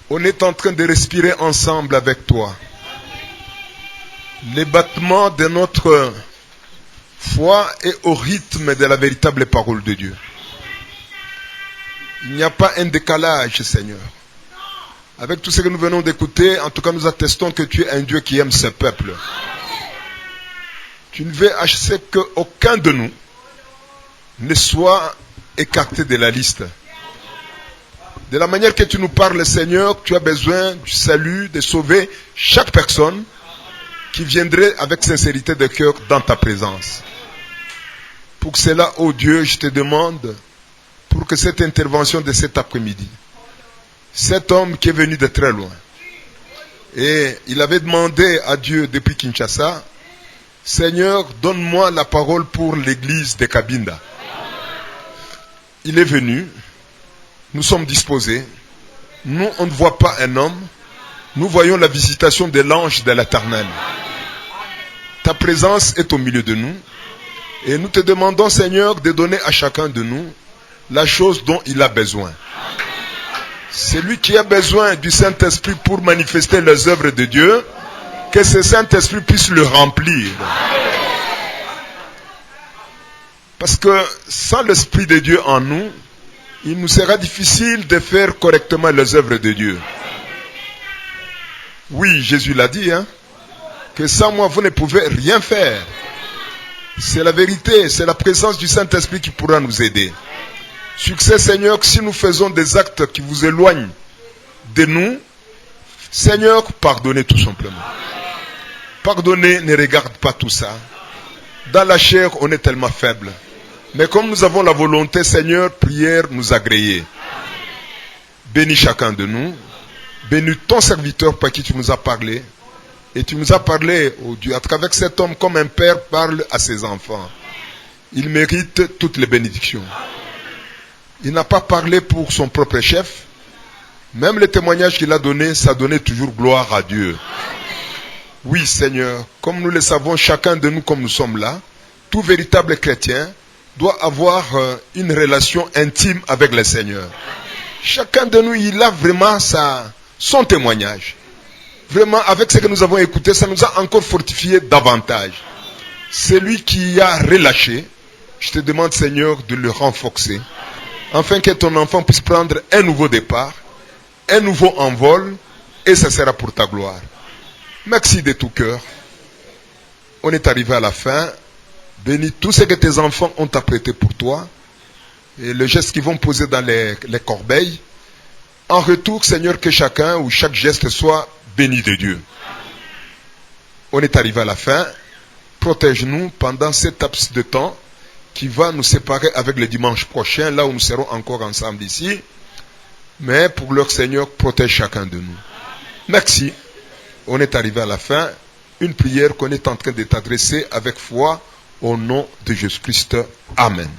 on est en train de respirer ensemble avec toi. Les battements de notre foi est au rythme de la véritable parole de Dieu. Il n'y a pas un décalage, Seigneur. Avec tout ce que nous venons d'écouter, en tout cas nous attestons que tu es un Dieu qui aime ce peuple. Tu ne veux acheter qu'aucun de nous ne soit écarté de la liste. De la manière que tu nous parles, Seigneur, tu as besoin du salut, de sauver chaque personne qui viendrait avec sincérité de cœur dans ta présence. Pour cela, ô Dieu, je te demande, pour que cette intervention de cet après-midi, cet homme qui est venu de très loin, et il avait demandé à Dieu depuis Kinshasa, Seigneur, donne-moi la parole pour l'église de Kabinda. Il est venu, nous sommes disposés, nous on ne voit pas un homme, nous voyons la visitation de l'ange de l'Éternel. Ta présence est au milieu de nous, et nous te demandons, Seigneur, de donner à chacun de nous la chose dont il a besoin. Celui qui a besoin du Saint-Esprit pour manifester les œuvres de Dieu, que ce Saint-Esprit puisse le remplir. Parce que sans l'Esprit de Dieu en nous, il nous sera difficile de faire correctement les œuvres de Dieu. Oui, Jésus l'a dit, que sans moi vous ne pouvez rien faire. C'est la vérité, c'est la présence du Saint-Esprit qui pourra nous aider. Succès, Seigneur, si nous faisons des actes qui vous éloignent de nous, Seigneur, pardonnez tout simplement. Pardonnez, ne regarde pas tout ça. Dans la chair, on est tellement faible. Mais comme nous avons la volonté, Seigneur, prière nous agréer. Bénis chacun de nous. Bénis ton serviteur par qui tu nous as parlé. Et tu nous as parlé, oh Dieu, à travers cet homme comme un père parle à ses enfants. Il mérite toutes les bénédictions. Il n'a pas parlé pour son propre chef. Même le témoignage qu'il a donné, ça donnait toujours gloire à Dieu. Oui, Seigneur, comme nous le savons, chacun de nous, comme nous sommes là, tout véritable chrétien doit avoir une relation intime avec le Seigneur. Chacun de nous, il a vraiment son témoignage. Vraiment, avec ce que nous avons écouté, ça nous a encore fortifié davantage. Celui qui a relâché, je te demande, Seigneur, de le renforcer, afin que ton enfant puisse prendre un nouveau départ, un nouveau envol, et ça sera pour ta gloire. Merci de tout cœur. On est arrivé à la fin. Bénis tout ce que tes enfants ont apprêté pour toi, et les gestes qu'ils vont poser dans les corbeilles. En retour, Seigneur, que chacun ou chaque geste soit béni de Dieu. On est arrivé à la fin. Protège-nous pendant cette laps de temps qui va nous séparer avec le dimanche prochain, là où nous serons encore ensemble ici. Mais pour leur Seigneur, protège chacun de nous. Merci. On est arrivé à la fin. Une prière qu'on est en train de t'adresser avec foi au nom de Jésus-Christ. Amen.